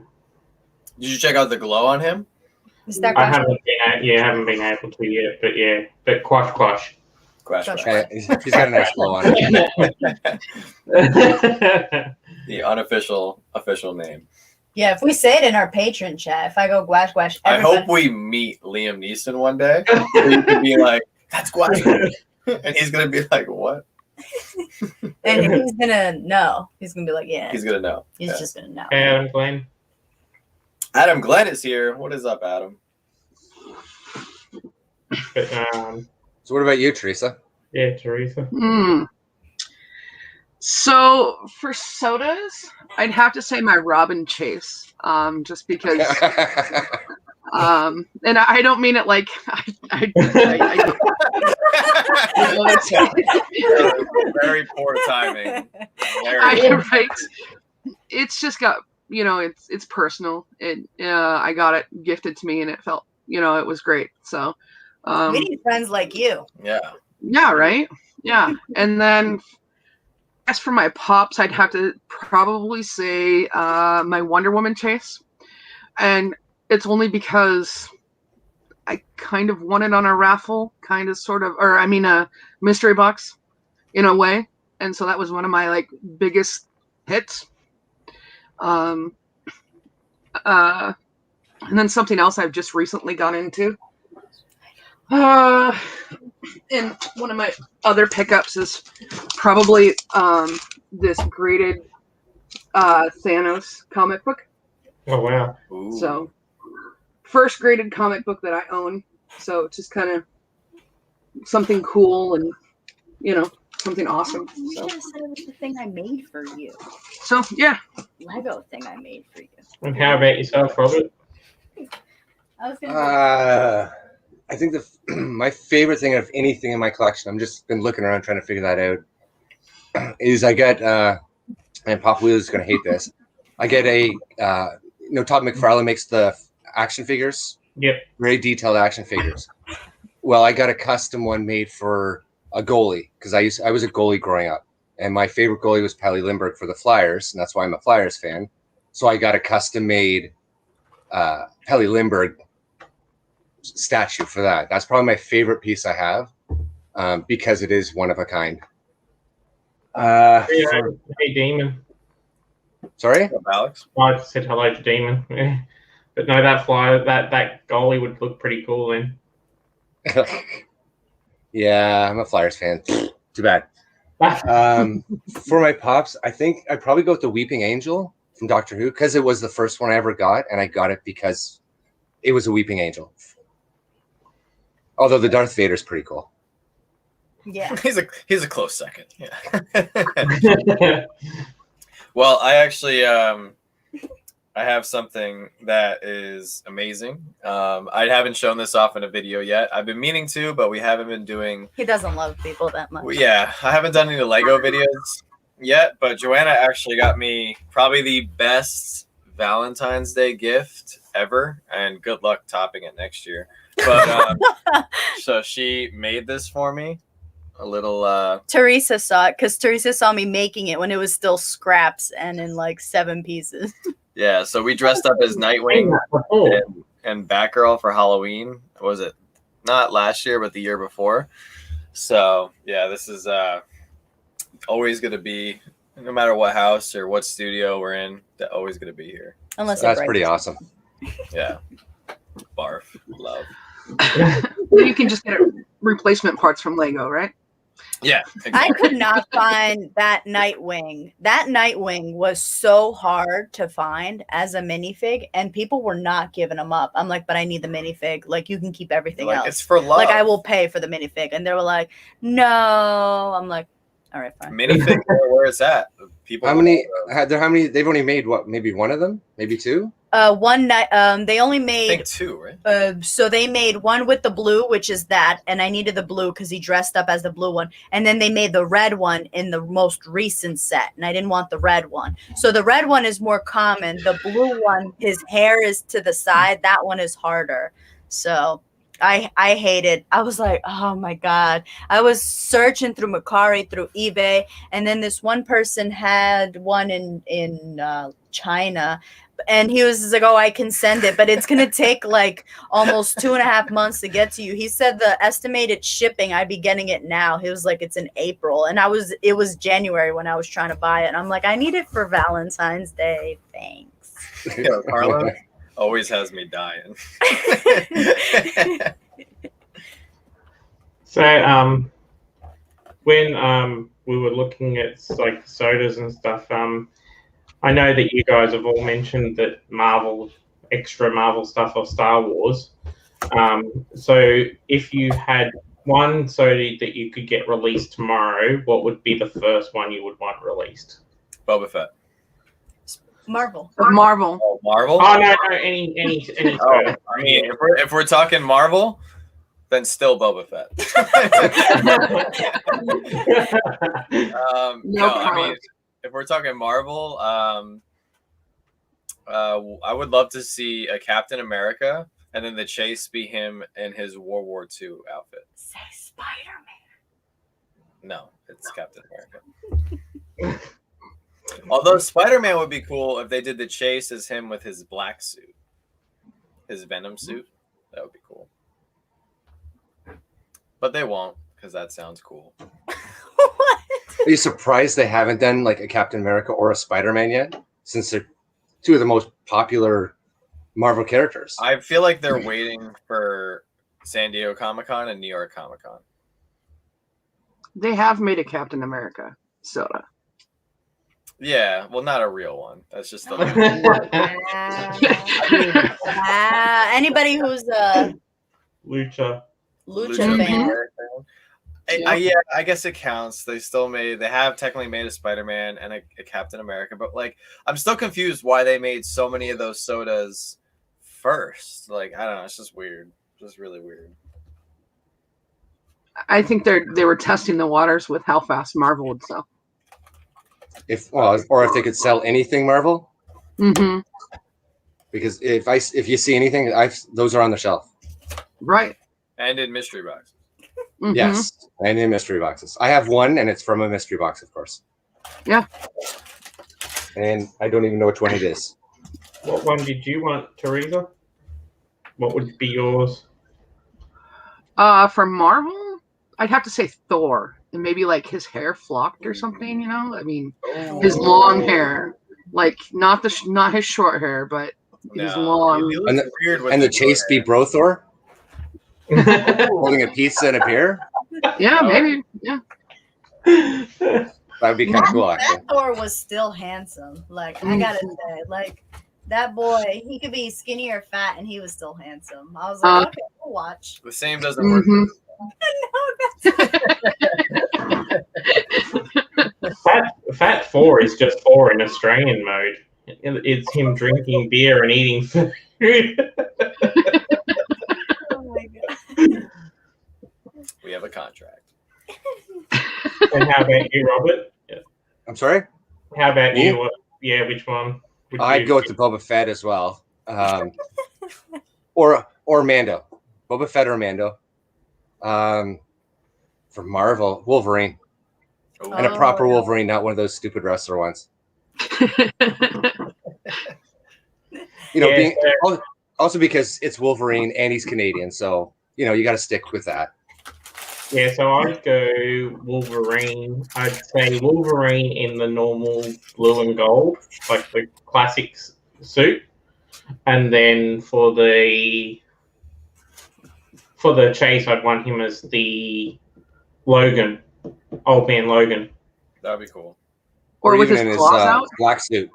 did you check out the glow on him? I haven't been able to yet, but Quash. He's got a nice glow on him. The unofficial official name. Yeah, if we say it in our patron chat, if I go Gwash, I hope we meet Liam Neeson one day. He could be like, "That's Gwash," and he's gonna be like, "What?" And he's gonna know. He's gonna be like, "Yeah." He's gonna know. He's just gonna know. Adam Glenn. Adam Glenn is here. What is up, Adam? But, so what about you, Teresa? Yeah, Teresa. So for sodas, I'd have to say my Robin Chase, just because. And I don't mean it like very poor timing. Right. It's just got, it's personal. I got it gifted to me, and it felt, it was great. So we need friends like you. Yeah, right. Yeah. And then as for my pops, I'd have to probably say my Wonder Woman chase, and it's only because I kind of won it on a raffle, a mystery box, in a way, and so that was one of my biggest hits. And then something else I've just recently got into. And one of my other pickups is probably this graded Thanos comic book. Oh, wow. Ooh. So, first graded comic book that I own. So, it's just kind of something cool and, something awesome. You should have said it was the thing I made for you. So, yeah. Lego thing I made for you. And how about yourself, Robert? I was gonna I think my favorite thing of anything in my collection, I'm just been looking around trying to figure that out, is I get, and Pop Wheel is going to hate this, I get a, Todd McFarlane makes the action figures. Yep. Very detailed action figures. Well, I got a custom one made for a goalie, because I was a goalie growing up, and my favorite goalie was Pelle Lindbergh for the Flyers, and that's why I'm a Flyers fan. So I got a custom made Pelle Lindbergh statue for that. That's probably my favorite piece I have, because it is one of a kind. Hey, Demon. Sorry, Alex. I just said hello to Demon. Yeah. But no, that flyer, that goalie would look pretty cool then. Yeah, I'm a Flyers fan. Too bad. For my pops, I think I'd probably go with the Weeping Angel from Doctor Who, because it was the first one I ever got, and I got it because it was a Weeping Angel. Although the Darth Vader's pretty cool. Yeah. He's a close second. Yeah. Well, I actually I have something that is amazing. I haven't shown this off in a video yet. I've been meaning to, but we haven't been doing. He doesn't love people that much. Yeah, I haven't done any Lego videos yet, but Joanna actually got me probably the best Valentine's Day gift ever, and good luck topping it next year. But so she made this for me. A little Teresa saw it, because Teresa saw me making it when it was still scraps and in 7 pieces. Yeah, so we dressed up as Nightwing and Batgirl for Halloween. Was it not last year, but the year before? So yeah, this is always going to be, no matter what house or what studio we're in, they're always going to be here. Unless That's pretty awesome. Yeah. Barf. Love. You can just get replacement parts from Lego, right? Yeah. Exactly. I could not find that Nightwing. That Nightwing was so hard to find as a minifig, and people were not giving them up. I'm like, but I need the minifig. You can keep everything else. It's for love. I will pay for the minifig. And they were like, no. I'm like, all right, fine. Minifig, where it's at. People. How many? They've only made what? Maybe one of them? Maybe two? One night. They only made. I think 2, right? So they made one with the blue, which is that, and I needed the blue because he dressed up as the blue one. And then they made the red one in the most recent set, and I didn't want the red one. So the red one is more common. The blue one, his hair is to the side. That one is harder. So I hate it. I was like, oh my God. I was searching through Mercari, through eBay, and then this one person had one in China. And he was like, oh, I can send it, but it's going to take almost 2.5 months to get to you. He said the estimated shipping, I'd be getting it now. He was like, it's in April. And it was January when I was trying to buy it. And I'm like, I need it for Valentine's Day. Thanks. Carlo always has me dying. So, when we were looking at sodas and stuff, I know that you guys have all mentioned that extra Marvel stuff of Star Wars. So if you had one soda that you could get released tomorrow, what would be the first one you would want released? Boba Fett. Marvel. Marvel. Oh, Marvel? Oh no, any soda. I mean, if we're talking Marvel, then still Boba Fett. No, I mean, if we're talking Marvel, I would love to see a Captain America, and then the chase be him in his World War II outfit. Say Spider-Man. No, it's Captain America. Although Spider-Man would be cool if they did the chase as him with his black suit, his Venom suit. That would be cool. But they won't, because that sounds cool. What? Are you surprised they haven't done like a Captain America or a Spider-Man yet? Since they're two of the most popular Marvel characters. I feel like they're waiting for San Diego Comic-Con and New York Comic-Con. They have made a Captain America soda. Yeah, well, not a real one. That's just the. Anybody who's a Lucha fan. Yeah, I guess it counts. They have technically made a Spider-Man and a Captain America, but like, I'm still confused why they made so many of those sodas first. Like, I don't know. It's just weird. Just really weird. I think they were testing the waters with how fast Marvel would sell. Or if they could sell anything Marvel. Mm-hmm. Because if you see anything, those are on the shelf. Right. And in mystery boxes. Mm-hmm. Yes, and in mystery boxes. I have one, and it's from a mystery box, of course. Yeah. And I don't even know which one it is. What one did you want, Teresa? What would be yours? For Marvel, I'd have to say Thor. And maybe like his hair flocked or something, you know? I mean, his long hair. Like not his short hair, but his long. And the Chase B. Brothor? Holding a pizza and a beer? Yeah, maybe. Yeah. That would be kind of cool, actually. That Thor was still handsome. Like, I gotta say, like, that boy, he could be skinny or fat, and he was still handsome. I was like, okay, we'll watch. The same doesn't work. Fat 4 is just 4 in Australian mode. It's him drinking beer and eating food. Oh my god. We have a contract. And how about you, Robert? Yeah. I'm sorry? How about you? Yeah, which one? I'd go with the Boba Fett as well. Or Mando. Boba Fett or Mando. For Marvel, Wolverine. Ooh. And a proper Wolverine, not one of those stupid wrestler ones. Also because it's Wolverine and he's Canadian, so you got to stick with that. Yeah, so I'd go Wolverine. I'd say Wolverine in the normal blue and gold, like the classic suit, and then for the chase, I'd want him as the Logan, old man Logan. That'd be cool. Or with his claws out? Black suit.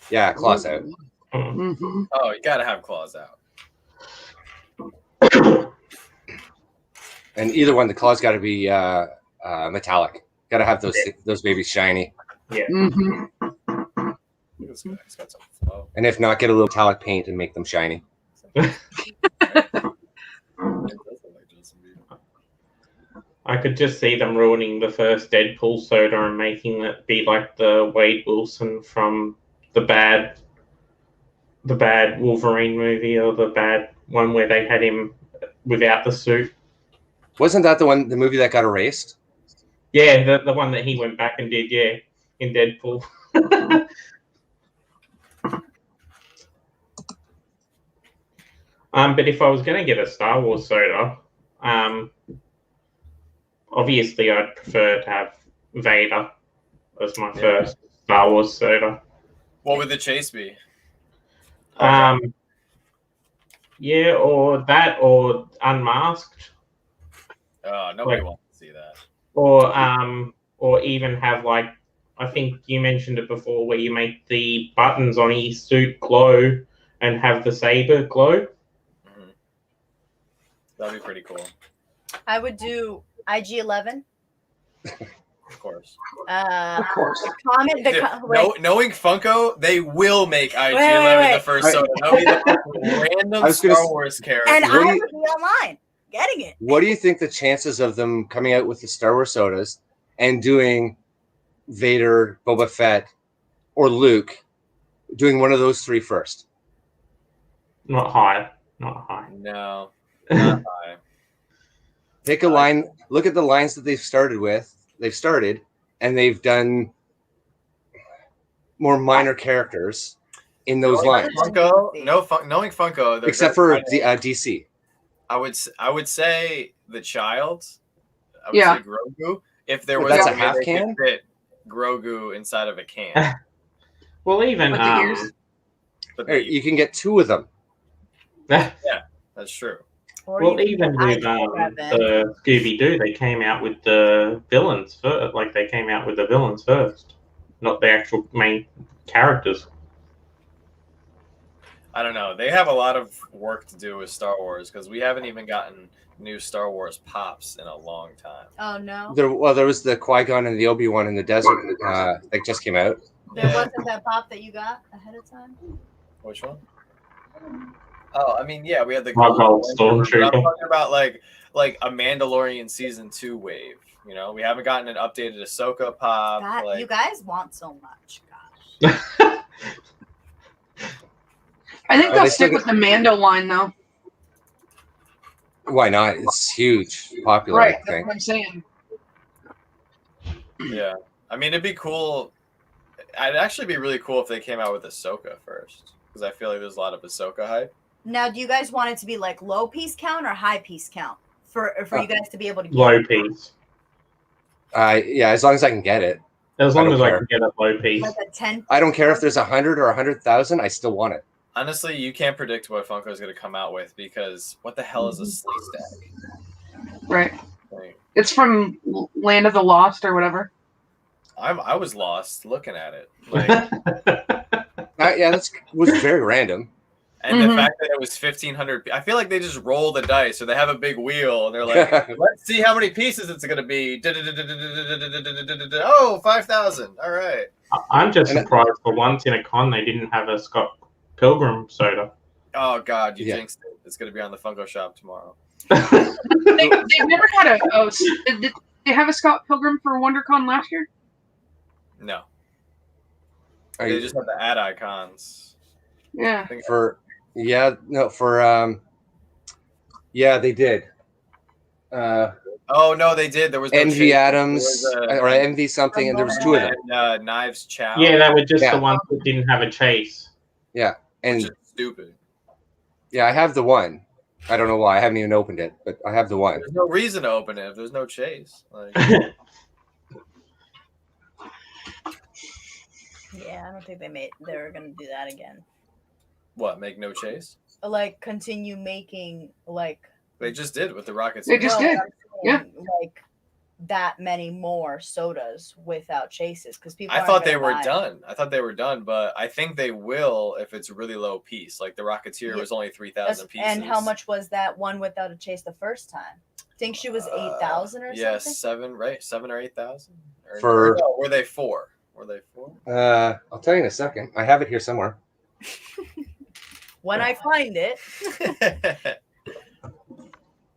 Yeah, claws out. Mm-hmm. Oh, you gotta have claws out. And either one, the claws got to be metallic. Got to have those babies shiny. Yeah. Mm-hmm. He's got some flow. And if not, get a little metallic paint and make them shiny. I could just see them ruining the first Deadpool soda and making it be like the Wade Wilson from the bad Wolverine movie, or the bad one where they had him without the suit. Wasn't that the movie that got erased? Yeah, the one that he went back and did, yeah, in Deadpool. But if I was going to get a Star Wars soda, obviously I'd prefer to have Vader as my first Star Wars soda. What would the chase be? Yeah, or that, or Unmasked. Nobody wants to see that. Or even have, like, I think you mentioned it before, where you make the buttons on his suit glow and have the saber glow. Mm-hmm. That'd be pretty cool. I would do IG-11. Of course. Of course. Comment the knowing Funko, they will make IG-11 the first soda. That'll be the random Star Wars character. And I would be online getting it. What do you think the chances of them coming out with the Star Wars sodas and doing Vader, Boba Fett, or Luke, doing one of those three first? Not high. Not high. No, not high. Pick a line. Look at the lines that they've started with. They've started, and they've done more minor characters in those lines. Knowing Funko, except for the DC. I would say the child. I would say Grogu. If there was a half can, fit Grogu inside of a can. Well, even you can get two of them. Yeah, that's true. Well, even with the Scooby-Doo, they came out with the villains first. Like, they came out with the villains first, not the actual main characters. I don't know. They have a lot of work to do with Star Wars because we haven't even gotten new Star Wars pops in a long time. Oh, no? There was the Qui-Gon and the Obi-Wan in the desert that just came out. There wasn't that pop that you got ahead of time? Which one? Oh, I mean, yeah, we had the Stormtrooper. I'm talking about like a Mandalorian season 2 wave. You know, we haven't gotten an updated Ahsoka pop. God, you guys want so much, gosh. I think they'll stick with the Mando line, though. Why not? It's huge, popular. Right, I think. that's what I'm saying. Yeah, I mean, it'd be cool. It'd actually be really cool if they came out with Ahsoka first, because I feel like there's a lot of Ahsoka hype. Now, do you guys want it to be like low piece count or high piece count for you guys to be able to get low piece? Yeah, as long as I can get it. As long as I can get a low piece. Like a 10. I don't care if there's 100 or 100,000. I still want it. Honestly, you can't predict what Funko is going to come out with because what the hell is a sleeve stack? Right. It's from Land of the Lost or whatever. I was lost looking at it. Like, yeah, that was very random. And the fact that it was 1,500, I feel like they just roll the dice, or they have a big wheel, and they're like, let's see how many pieces it's going to be. Oh, 5,000. All right. I'm just surprised for once in a con they didn't have a Scott Pilgrim soda. Oh, God, you jinxed it. It's going to be on the Funko shop tomorrow. They've never had did they have a Scott Pilgrim for WonderCon last year? No. They just have the ad icons. Yeah. They did. Oh no, they did. There was no Envy Adams or Envy something, and there was two of them. And Knives Chow. Yeah, that were just the ones that didn't have a chase. Yeah, and which is stupid. Yeah, I have the one. I don't know why. I haven't even opened it, but I have the one. There's no reason to open it if there's no chase. Like... Yeah, I don't think they're gonna do that again. What, make no chase? Like continue making like they just did with the Rockets. They just did. Yeah. Like that many more sodas without chases because people. I thought they were done. I thought they were done, but I think they will if it's really low piece. Like the Rocketeer was only 3,000 pieces. And how much was that one without a chase the first time? I think she was 8,000 or something. Yeah, 7 or 8,000. Were they 4? Were they 4? I'll tell you in a second. I have it here somewhere. When I find it.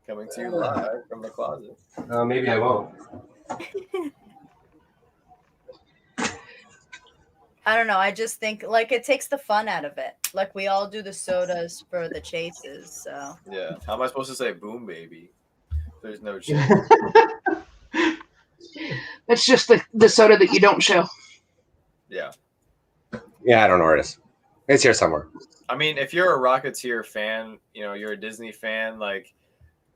Coming to you live from the closet. Maybe I won't. I don't know. I just think like it takes the fun out of it. Like we all do the sodas for the chases. So yeah. How am I supposed to say boom baby? There's no chase. It's just the soda that you don't show. Yeah. Yeah, I don't know where it is. It's here somewhere. I mean, if you're a Rocketeer fan, you're a Disney fan, like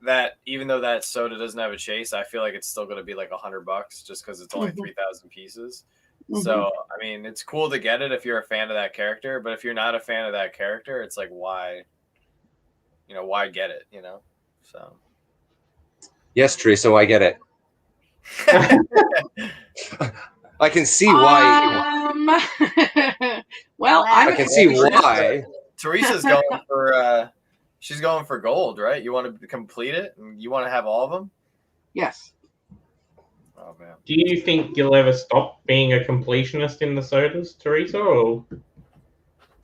that. Even though that soda doesn't have a chase, I feel like it's still going to be like $100 just because it's only 3,000 pieces. Mm-hmm. So, I mean, it's cool to get it if you're a fan of that character, but if you're not a fan of that character, it's like why get it? So. Yes, Teresa, I get it. I can see why. Well, I can see why. Teresa's going for She's going for gold, right? You want to complete it, and you want to have all of them. Yes. Oh man. Do you think you'll ever stop being a completionist in the sodas, Teresa? Or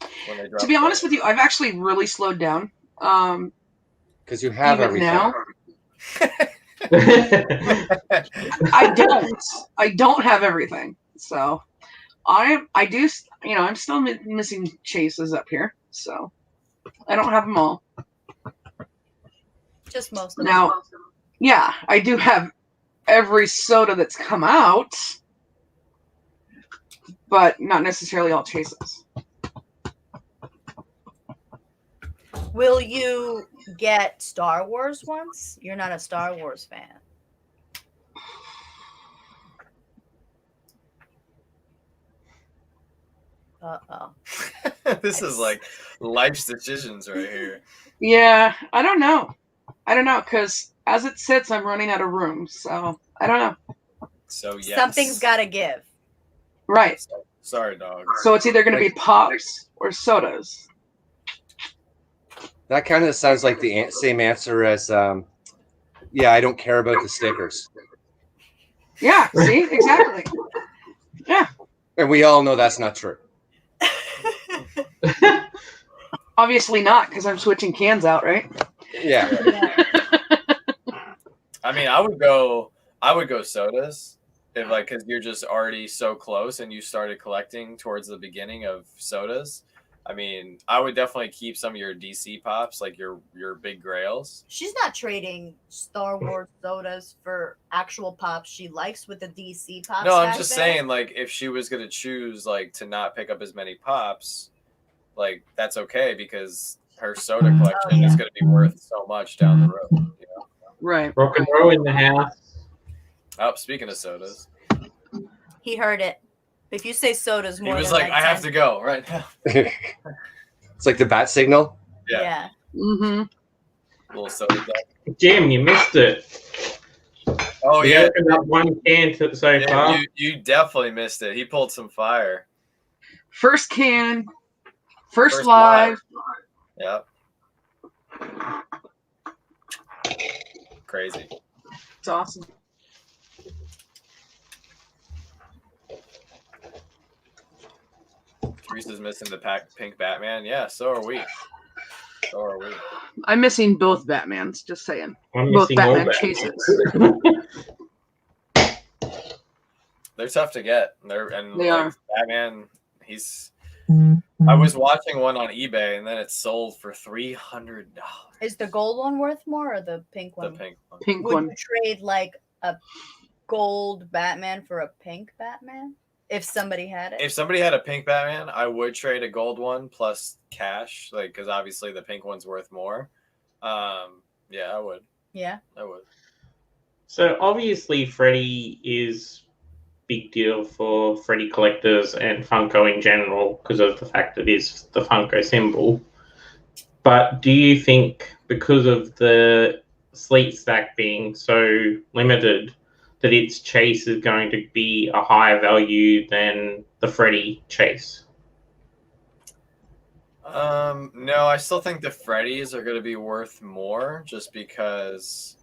to be honest with you, I've actually really slowed down. Because you have everything. Now, I don't have everything. So I'm still missing chases up here. So I don't have them all. Just most of them. Now, yeah, I do have every soda that's come out, but not necessarily all chases. Will you get Star Wars ones? You're not a Star Wars fan. Uh-oh. This is like life's decisions right here. Yeah, I don't know, because as it sits, I'm running out of room, so I don't know. So yes. Something's got to give. Right. Sorry, dog. So it's either going to be pops or sodas. That kind of sounds like the same answer as, yeah, I don't care about the stickers. Yeah, see? Exactly. Yeah. And we all know that's not true. Obviously not, because I'm switching cans out, right? Yeah. I mean, I would go sodas if because you're just already so close and you started collecting towards the beginning of sodas. I mean, I would definitely keep some of your DC pops, like your big grails. She's not trading Star Wars sodas for actual pops she likes with the DC pops. No, I'm just saying, like, if she was gonna choose like to not pick up as many pops, like that's okay because her soda collection is gonna be worth so much down the road. You know? Right. Rock and roll in the house. Oh, speaking of sodas, he heard it. If you say sodas more, he was than like, I have to go right now. It's like the bat signal. Yeah. Mm-hmm. Little soda guy. Jim, you missed it. Oh You yeah, opened up one can so far. you definitely missed it. He pulled some fire. First can, first live. Yep. Crazy. It's awesome. Teresa's missing the pink Batman. Yeah, so are we. I'm missing both Batmans, just saying. I'm Both missing all Batman that. chases. They're tough to get. They are. Batman, I was watching one on eBay and then it sold for $300. Is the gold one worth more or the pink one? The pink one. Pink Would one. you trade like a gold Batman for a pink Batman if somebody had it? If somebody had a pink Batman, I would trade a gold one plus cash, like because obviously the pink one's worth more. Yeah, I would. Yeah, I would. So obviously, Freddy is big deal for Freddy collectors and Funko in general because of the fact that it is the Funko symbol. But do you think because of the Sleet Stack being so limited that its chase is going to be a higher value than the Freddy chase? No, I still think the Freddies are going to be worth more just because.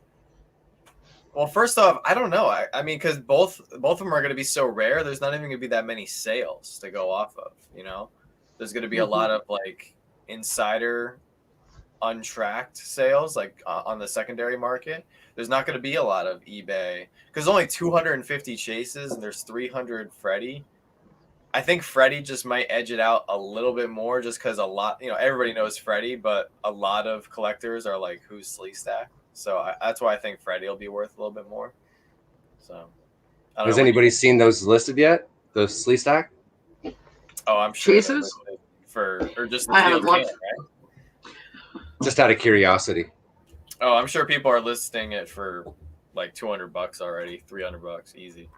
Well, first off, I don't know. I mean, because both of them are going to be so rare. There's not even going to be that many sales to go off of. You know, there's going to be a lot of like insider, untracked sales, like on the secondary market. There's not going to be a lot of eBay because only 250 chases and there's 300 Freddy. I think Freddy just might edge it out a little bit more just because a lot, everybody knows Freddy, but a lot of collectors are like, who's Sleet Stack? So that's why I think Freddy will be worth a little bit more. So, has anybody seen those listed yet? Those Sleet Stack? Oh, I'm sure. Chases? Or just the I haven't can, looked. right? Just out of curiosity. Oh, I'm sure people are listing it for like $200 already, $300 easy.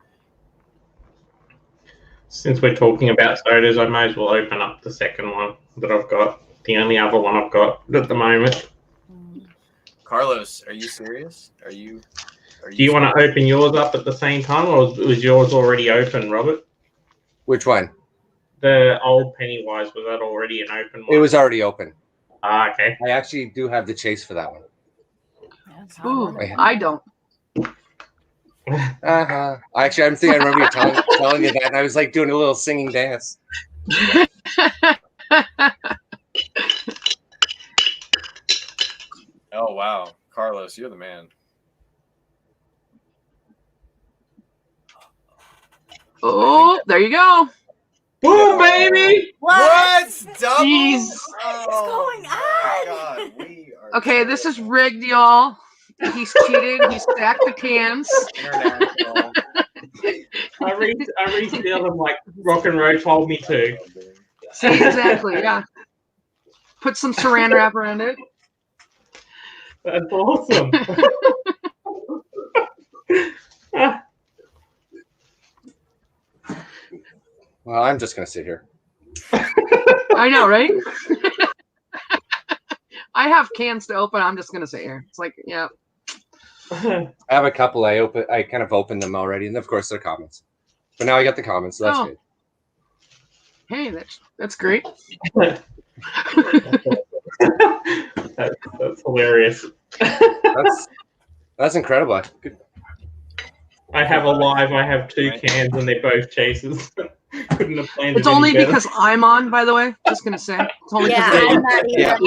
Since we're talking about sodas, I may as well open up the second one that I've got. The only other one I've got at the moment. Carlos, are you serious? Do you want to open yours up at the same time, or was yours already open, Robert? Which one? The old Pennywise, was that already an open one? It was already open. Okay. I actually do have the chase for that one. Ooh, I don't. Actually, I think I remember you telling you that, and I was like doing a little singing dance. Oh wow, Carlos, you're the man. Oh, there you go. Boom, baby! What? Double? Jeez. What's going on? God, we are Okay, this is rigged, y'all. He's cheated. He stacked the cans. international. I reseal them like Rock and Roll told me to. See, exactly, yeah. Put some saran wrap around it. That's awesome. Well, I'm just gonna sit here. I know, right? I have cans to open. I'm just gonna sit here. It's like, yeah. I have a couple. I kind of opened them already, and of course they're comments. But now I got the comments, so that's good. Hey, that's great. That's hilarious. That's incredible. I have I have 2 cans and they're both chases. Couldn't have planned It's it only any better. because I'm on, by the way. Just gonna say. It's only Yeah, because I'm not even. Yeah.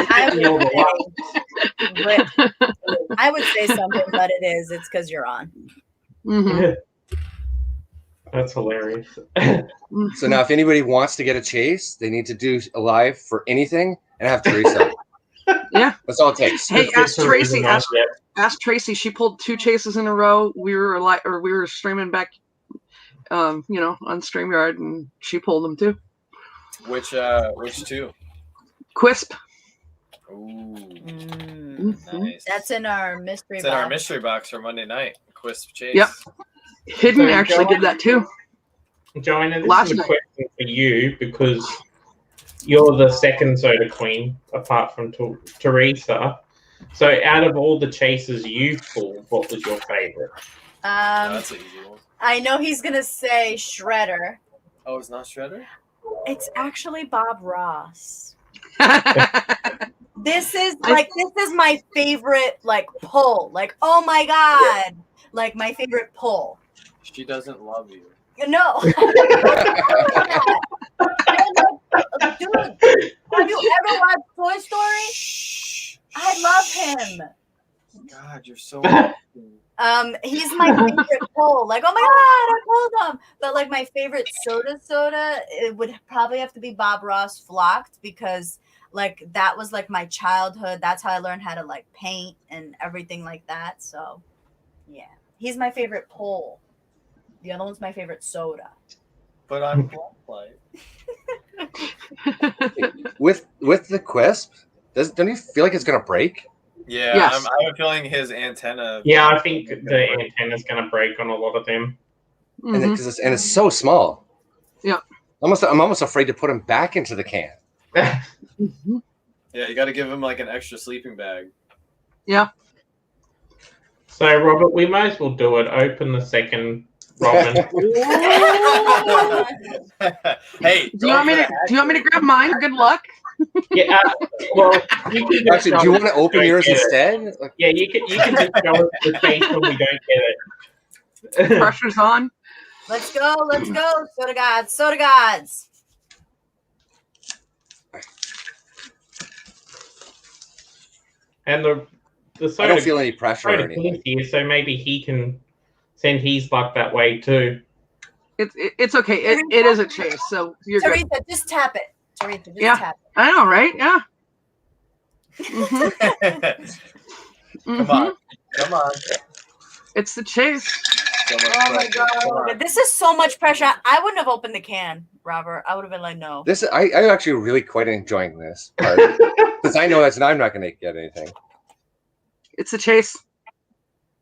I would say something, but it's because you're on. Mm-hmm. That's hilarious. So now, if anybody wants to get a chase, they need to do a live for anything and have Teresa. Yeah, that's all it takes. Hey, ask Tracy. Ask Tracy. She pulled 2 chases in a row. We were streaming back, on StreamYard, and she pulled them too. Which 2? Quisp. Ooh, nice. That's in our mystery. It's in our mystery box for Monday night. Quisp chase. Yep. Hidden actually did that too. Joanna, this is a question for you because you're the second soda queen apart from Teresa. So, out of all the chases you pulled, what was your favorite? That's an easy one. I know he's gonna say Shredder. Oh, it's not Shredder? It's actually Bob Ross. This is my favorite pull. Oh my god. My favorite pull. She doesn't love you. No. Dude, have you ever watched Toy Story? Shh. I love him. God, you're so he's my favorite pull. Oh my god, I pulled him. But my favorite soda, it would probably have to be Bob Ross Flocked because that was my childhood. That's how I learned how to paint and everything like that. So yeah, he's my favorite pull. The other one's my favorite soda. But I'm Blacklight. With the Quisp, don't you feel like it's gonna break? Yeah, yes. I have a feeling his antenna. Yeah, I think the antenna's gonna break on a lot of them. And it's so small. Yeah. I'm almost afraid to put him back into the can. Yeah, you got to give him an extra sleeping bag. Yeah. So, Robert, we might as well do it. Open the second Robin. Hey, do you want me to grab mine? Good luck. Yeah. Well, you can actually, do you want to open yours instead? Yeah, you can just go with the case when we don't get it. Pressure's on. Let's go, soda gods. And the soda, I don't feel any pressure or anything. Here, so maybe he can send his luck that way too. It's okay. It is a chase, so you're Teresa, good. just tap it. Teresa, just tap it. I know, right? Yeah. Come on. It's the chase. Oh my god. This is so much pressure. I wouldn't have opened the can, Robert. I would have been like, no. I'm actually really quite enjoying this part because I know I'm not going to get anything. It's a chase.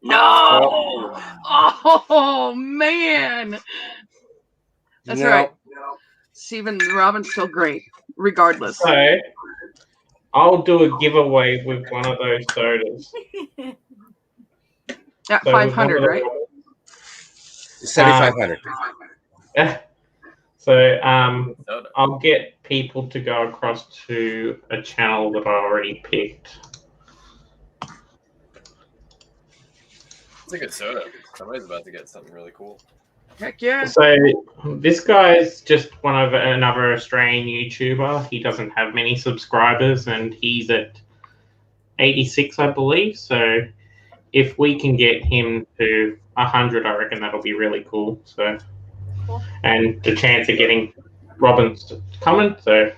No. Oh man. That's right. Steven Robin's still great, regardless. So I'll do a giveaway with one of those sodas. At 500, right? 7,500. So I'll get people to go across to a channel that I already picked. It's a good soda. Somebody's about to get something really cool. Heck yeah. So this guy's just another Australian YouTuber. He doesn't have many subscribers, and he's at 86, I believe. So if we can get him to 100, I reckon that'll be really cool. So, and the chance of getting Robin's coming. So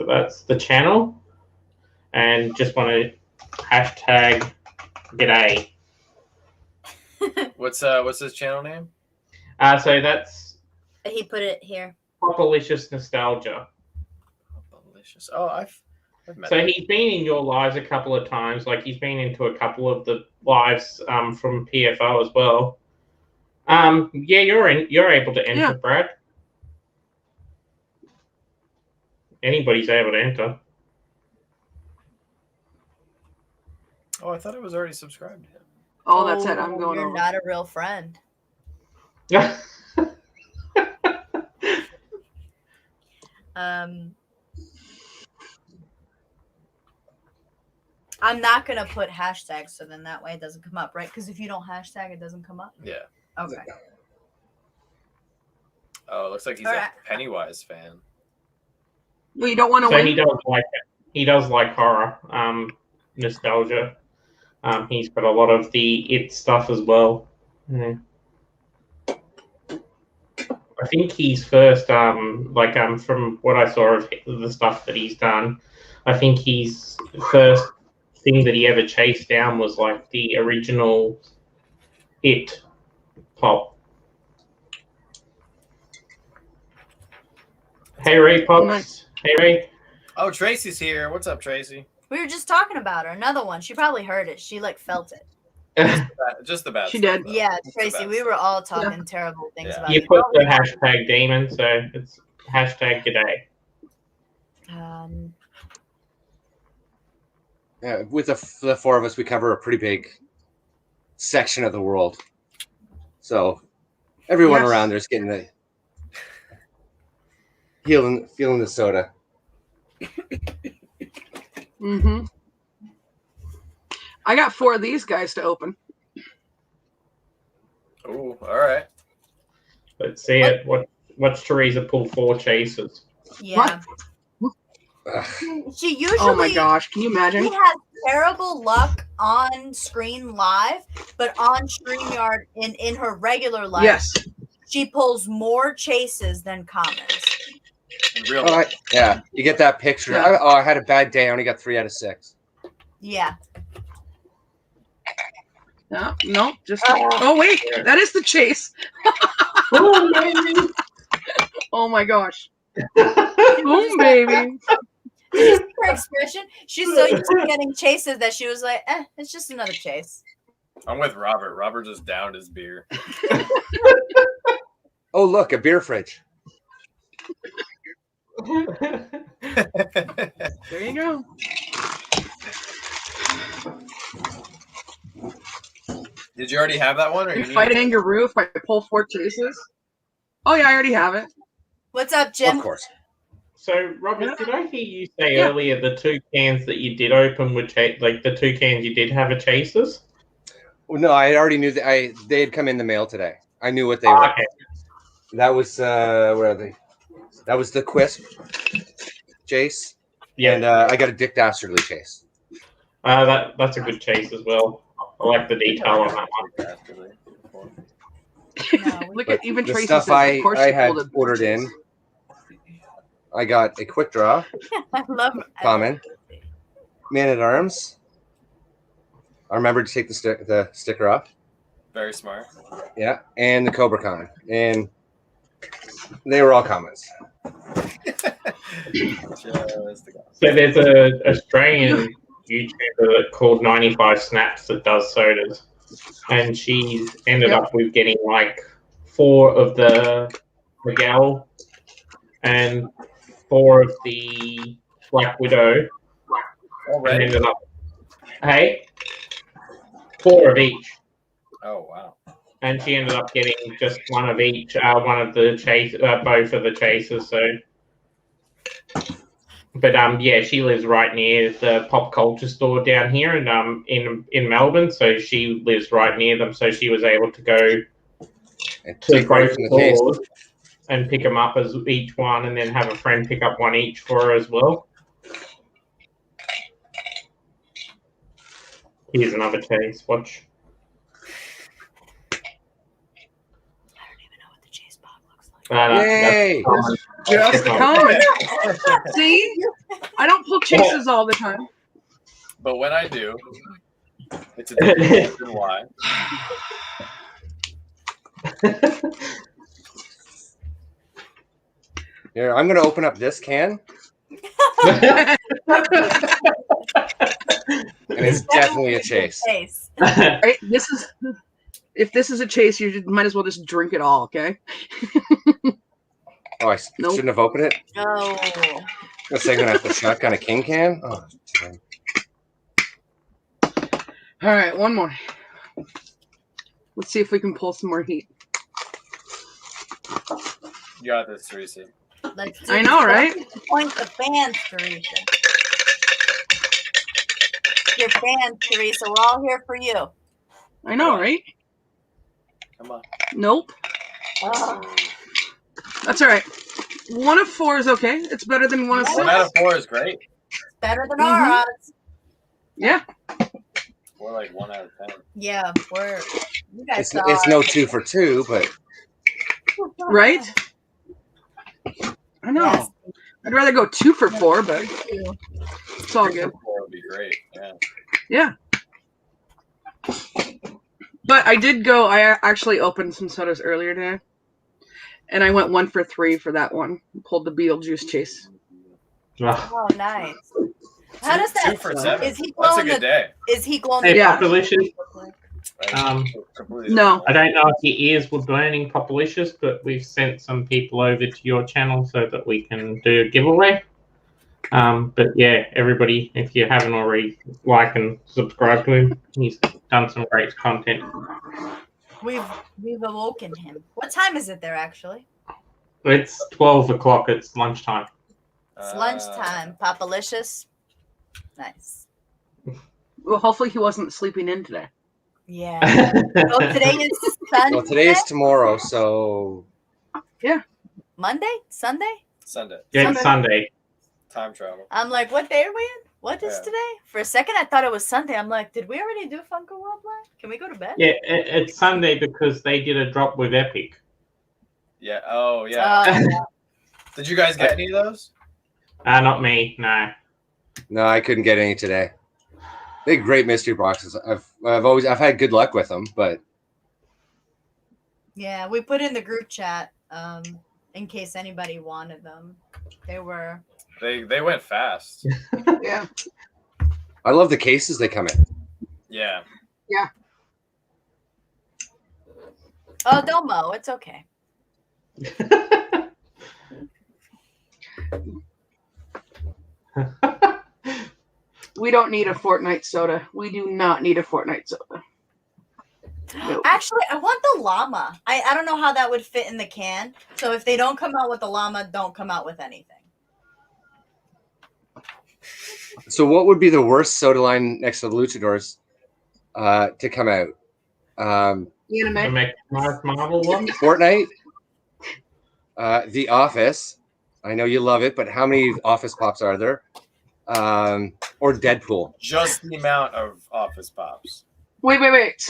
that's the channel, and just want to hashtag g'day. What's his channel name? So that's He put it here. Popalicious Nostalgia. Popalicious. Oh, I've met So him. he's been in your lives a couple of times. Like he's been into a couple of the lives from PFO as well. Yeah, you're able to enter, Brad. Anybody's able to enter. Oh, I thought I was already subscribed to him. Oh, that's it. I'm going You're over. not a real friend. I'm not gonna put hashtags, so then that way it doesn't come up, right? Because if you don't hashtag, it doesn't come up. Yeah. Okay. Oh, it looks like he's a Pennywise fan. Well, you don't want to So win. he does like it. He does like horror, nostalgia. He's got a lot of the It stuff as well. Yeah. I think he's first, from what I saw of the stuff that he's done, I think his first thing that he ever chased down was like the original It pop. Hey Ray Pops. Nice. Hey Ray. Oh, Tracy's here. What's up, Tracy? We were just talking about her. Another one. She probably heard it. She felt it. Just the bad She stuff, did. though. Yeah, Just the Tracy. bad We stuff. were all talking terrible things about You you. put the hashtag demon, so it's hashtag g'day. Yeah, with the four of us, we cover a pretty big section of the world. So everyone around there's getting the feeling the soda. Mm-hmm. I got 4 of these guys to open. Oh, all right. Let's see it. Watch Teresa pull 4 chasers. Yeah. She usually. Oh my gosh! Can you imagine? She has terrible luck on screen live, but on StreamYard in her regular life, Yes. she pulls more chases than commons. In real life. Yeah, you get that picture. Yeah. I had a bad day. I only got 3 out of 6. Yeah. No, just. Oh wait, that is the chase. Oh my gosh! Boom, baby. Did you see her expression? She's so used to getting chases that she was like, it's just another chase. I'm with Robert. Robert just downed his beer. Oh, look, a beer fridge. There you go. Did you already have that one? Or You you fight need a kangaroo if I pull 4 chases. Oh yeah, I already have it. What's up, Jim? Of course. So, Robert, did I hear you say earlier the 2 cans that you did open were the 2 cans you did have a chasers? Well, no, I already knew that they had come in the mail today. I knew what they were. Okay. That was where are they? That was the Quisp chase. Yeah. And I got a Dick Dastardly chase. That's a good chase as well. I like the detail on that one. Look at even The Tracy stuff says, of course I she had pulled a ordered chase. in. I got a quick draw, I love common, Man at Arms. I remembered to take the sticker off. Very smart. Yeah, and the Cobra Con, and they were all commons. So there's a Australian YouTuber called 95 Snaps that does sodas, and she's ended up with getting like 4 of the Miguel and 4 of the Black Widow. Already? And ended up, 4 of each. Oh wow! and she ended up getting just one of each, one of the chase, both of the chases. So, but yeah, she lives right near the pop culture store down here, and in Melbourne. So she lives right near them. So she was able to go to both stores and pick them up as each one, and then have a friend pick up one each for her as well. Here's another chase. Watch. Yay! Just coming. See? I don't pull chases all the time. But when I do, it's a different reason why. Here, I'm going to open up this can. And it's definitely a chase. Right? If this is a chase, you might as well just drink it all, okay? Oh, I shouldn't have opened it? No. I was thinking that's the shotgun a king can? Oh, damn. All right, one more. Let's see if we can pull some more heat. You got this, Teresa. I know, right? Point the fans, Teresa. Your fans, Teresa. We're all here for you. I know, right? Come on. Nope. That's all right. 1 of 4 is okay. It's better than 1 of 6. 1 out of 4 is great. It's better than our odds. Yeah. We're like 1 out of 10. Yeah, you guys it's no 2 for 2, but right? I know. Yes. I'd rather go 2 for 4, but it's all good. 4 would be great. Yeah. But I actually opened some sodas earlier today. And I went 1 for 3 for that one. Pulled the Beetlejuice chase. Oh, nice. How does that? 2 for 7. Is he glowing? That's a good day. Is he glowing? Hey, Populicious. No. I don't know if your ears were burning, Populicious, but we've sent some people over to your channel so that we can do a giveaway. But yeah, everybody, if you haven't already, like and subscribe to him. He's done some great content. We've awoken him. What time is it there, actually? It's 12 o'clock. It's lunchtime. It's lunchtime. Popalicious. Nice. Well, hopefully he wasn't sleeping in today. Yeah. So today is Sunday? Well, today is tomorrow, so... Yeah. Monday? Sunday? Sunday. Yeah, it's Sunday. Time travel. I'm like, what day are we in? What is today? For a second, I thought it was Sunday. I'm like, did we already do Funko Worldwide? Can we go to bed? Yeah, it's Sunday because they did a drop with Epic. Yeah. Oh, yeah. Did you guys get any of those? Not me. No. No, I couldn't get any today. They're great mystery boxes. I've had good luck with them, but yeah, we put in the group chat in case anybody wanted them. They went fast. Yeah. I love the cases they come in. Yeah. Yeah. Oh, don't mow. It's okay. We don't need a Fortnite soda. We do not need a Fortnite soda. Nope. Actually, I want the llama. I don't know how that would fit in the can. So if they don't come out with the llama, don't come out with anything. So what would be the worst soda line next to the Luchadors to come out? Marvel one? Fortnite? The Office. I know you love it, but how many Office Pops are there? Or Deadpool? Just the amount of Office Pops. Wait.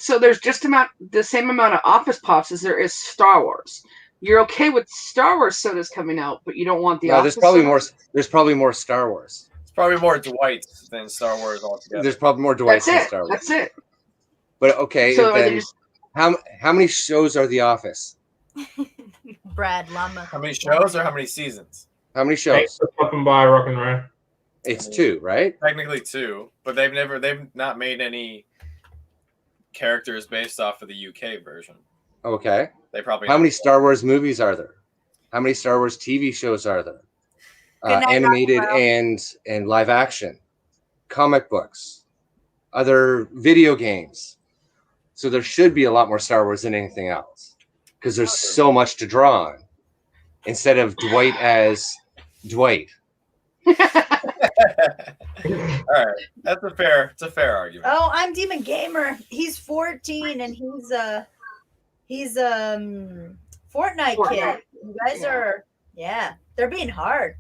So there's just the same amount of Office Pops as there is Star Wars. You're okay with Star Wars sodas coming out, but you don't want the Office. There's probably more Star Wars. It's probably more Dwights than Star Wars altogether. There's probably more Dwights than Star Wars. That's it. But okay, so then how many shows are The Office? Brad Llama. How many shows or how many seasons? How many shows? Fucking by Rock and Roll. It's 2, right? Technically 2, but they've not made any characters based off of the UK version. Okay. They probably. How many Star Wars movies are there? How many Star Wars TV shows are there? Animated and live action, comic books, other video games. So there should be a lot more Star Wars than anything else because there's so much to draw on instead of Dwight as Dwight. All right, it's a fair argument. Oh, I'm Demon Gamer. He's 14 and he's Fortnite kid. You guys are they're being hard.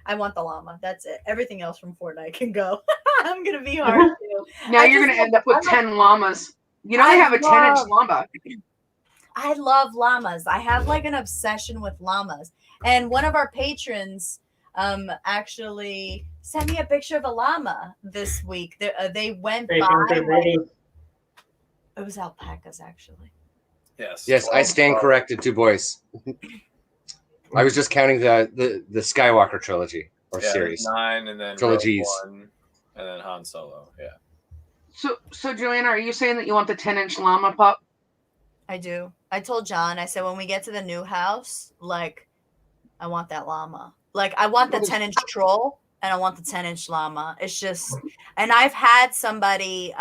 I want the llama. That's it. Everything else from Fortnite can go. I'm gonna be hard too. Now you're gonna end up with 10 llamas. You know I have a 10-inch llama. I love llamas. I have like an obsession with llamas. And one of our patrons actually sent me a picture of a llama this week. They went by. It was alpacas, actually. Yes, I stand corrected, two boys. I was just counting the Skywalker trilogy or series. 9 and then trilogies. 1, and then Han Solo. Yeah. So Juliana, are you saying that you want the 10-inch llama pup? I do. I told John, I said, when we get to the new house, like, I want that llama. Like, I want the 10-inch troll and I want the 10-inch llama. It's just, and I've had somebody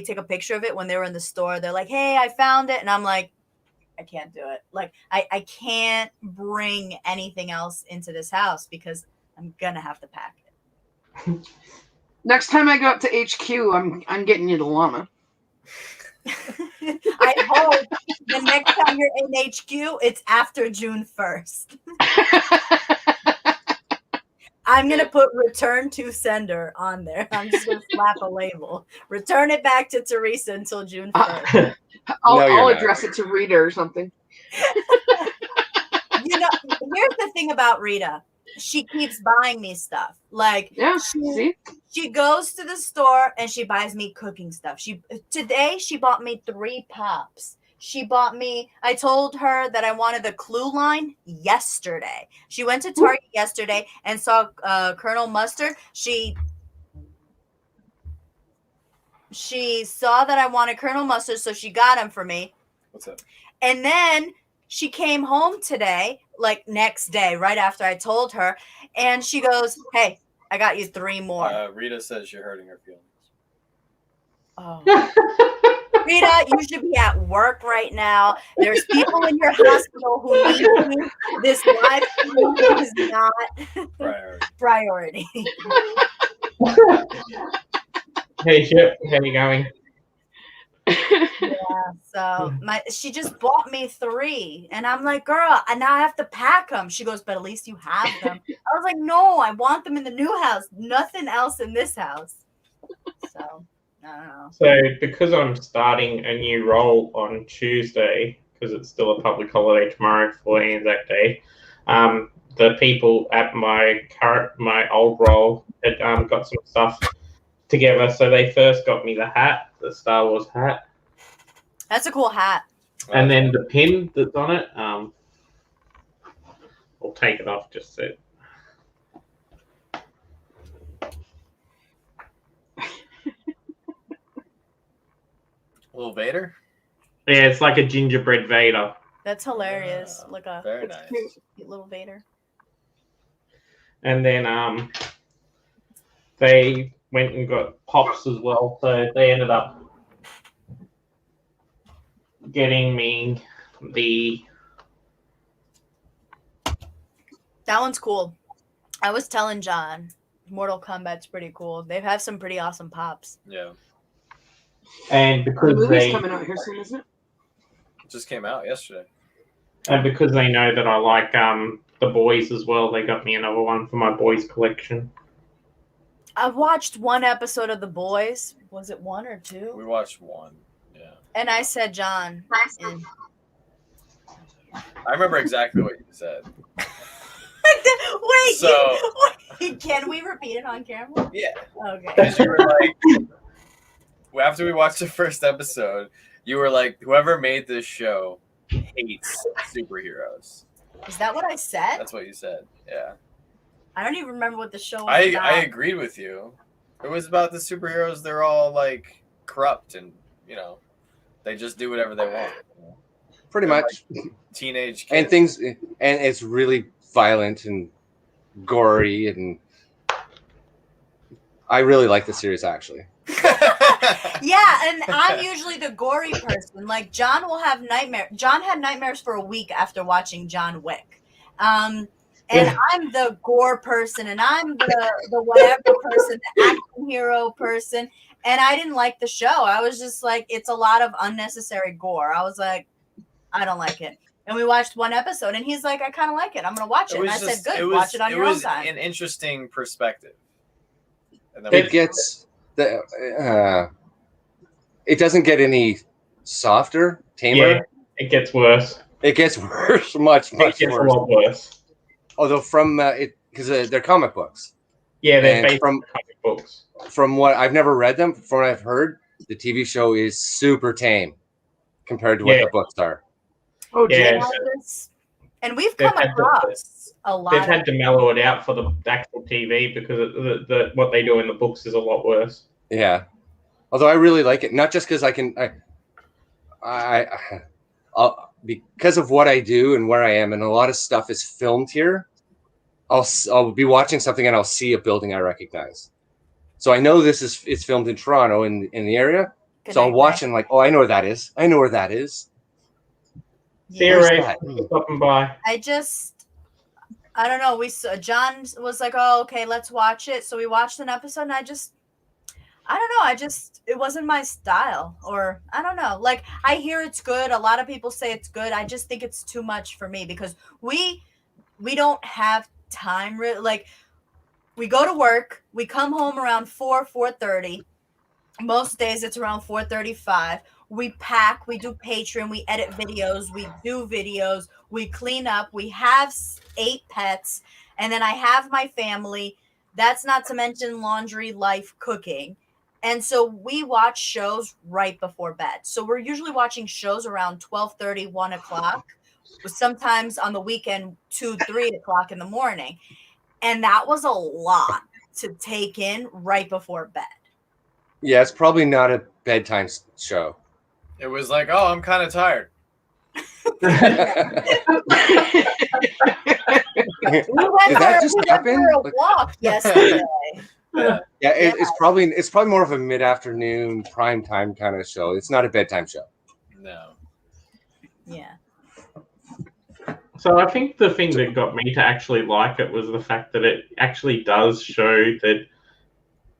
take a picture of it when they were in the store. They're like, hey, I found it. And I'm like, I can't do it. Like, I can't bring anything else into this house because I'm going to have to pack it. Next time I go up to HQ, I'm getting you the llama. I hope the next time you're in HQ, it's after June 1st. I'm going to put return to sender on there. I'm just going to slap a label. Return it back to Teresa until June 1st. I'll address it to Rita or something. You know, here's the thing about Rita. She keeps buying me stuff. Like, she goes to the store and she buys me cooking stuff. Today she bought me 3 pops. I told her that I wanted the Clue line yesterday. She went to Target yesterday and saw Colonel Mustard. She saw that I wanted Colonel Mustard, so she got him for me. What's up? And then she came home today, like next day, right after I told her, and she goes, hey, I got you 3 more. Rita says you're hurting her feelings. Oh. Rita, you should be at work right now. There's people in your hospital who need you. This live stream is not priority. Hey, Chip, how you going? Yeah, so she just bought me 3, and I'm like, girl, and now I have to pack them. She goes, but at least you have them. I was like, no, I want them in the new house. Nothing else in this house. So I don't know. So because I'm starting a new role on Tuesday, because it's still a public holiday tomorrow for Anzac Day, the people at my old role had got some stuff together. So they first got me the hat, the Star Wars hat. That's a cool hat. And then the pin that's on it, I'll take it off just so. Little Vader? Yeah, it's like a gingerbread Vader. That's hilarious. Look up. Very nice. Cute little Vader. And then they went and got pops as well, so they ended up getting me that one's cool. I was telling John, Mortal Kombat's pretty cool. They have some pretty awesome pops. Yeah. And because the movie's coming out here soon, isn't it? It just came out yesterday. And because they know that I like the boys as well, they got me another one for my boys collection. I watched 1 episode of The Boys. Was it 1 or 2? We watched 1. Yeah. And I said, John. I remember exactly what you said. Wait, can we repeat it on camera? Yeah. Okay. Because you were like, after we watched the first episode, you were like, whoever made this show hates superheroes. Is that what I said? That's what you said. Yeah. I don't even remember what the show was about. I agreed with you. It was about the superheroes. They're all like corrupt and, they just do whatever they want. Pretty much. Like teenage kids. And it's really violent and gory, and I really like the series actually. Yeah, and I'm usually the gory person. Like John will have nightmares. John had nightmares for a week after watching John Wick. And I'm the gore person, and I'm the whatever person, the action hero person. And I didn't like the show. I was just like, it's a lot of unnecessary gore. I was like, I don't like it. And we watched one episode, and he's like, I kind of like it. I'm going to watch it. And I said, good, watch it on your own time. It was an interesting perspective. And then it gets the. It doesn't get any softer, tamer. Yeah, it gets worse. It gets worse, much worse. A lot worse. Although from it, because they're comic books. Yeah, they're based on comic books. From what I've never read them, from what I've heard, the TV show is super tame compared to what the books are. Oh, yeah. And we've come across a lot. They've had to mellow it out for the actual TV because what they do in the books is a lot worse. Yeah. Although I really like it, not just because I'll because of what I do and where I am, and a lot of stuff is filmed here. I'll be watching something and I'll see a building I recognize. So I know it's filmed in Toronto in the area. So I'll watch and like, oh, I know where that is. I know where that is. See you, Ray. Stopping by. I don't know. John was like, oh, okay, let's watch it. So we watched an episode, and I don't know. It wasn't my style, or I don't know. Like, I hear it's good. A lot of people say it's good. I just think it's too much for me because we don't have time. Like, we go to work. We come home around 4:30. Most days it's around 4:35. We pack. We do Patreon. We edit videos. We do videos. We clean up. We have 8 pets. And then I have my family. That's not to mention laundry, life, cooking. And so we watch shows right before bed. So we're usually watching shows around 12:30, 1 o'clock, sometimes on the weekend, 2, 3 o'clock in the morning. And that was a lot to take in right before bed. Yeah, it's probably not a bedtime show. It was like, oh, I'm kind of tired. We went for a walk yesterday. It's probably more of a mid-afternoon prime time kind of show. It's not a bedtime show. No. Yeah. So I think the thing that got me to actually like it was the fact that it actually does show that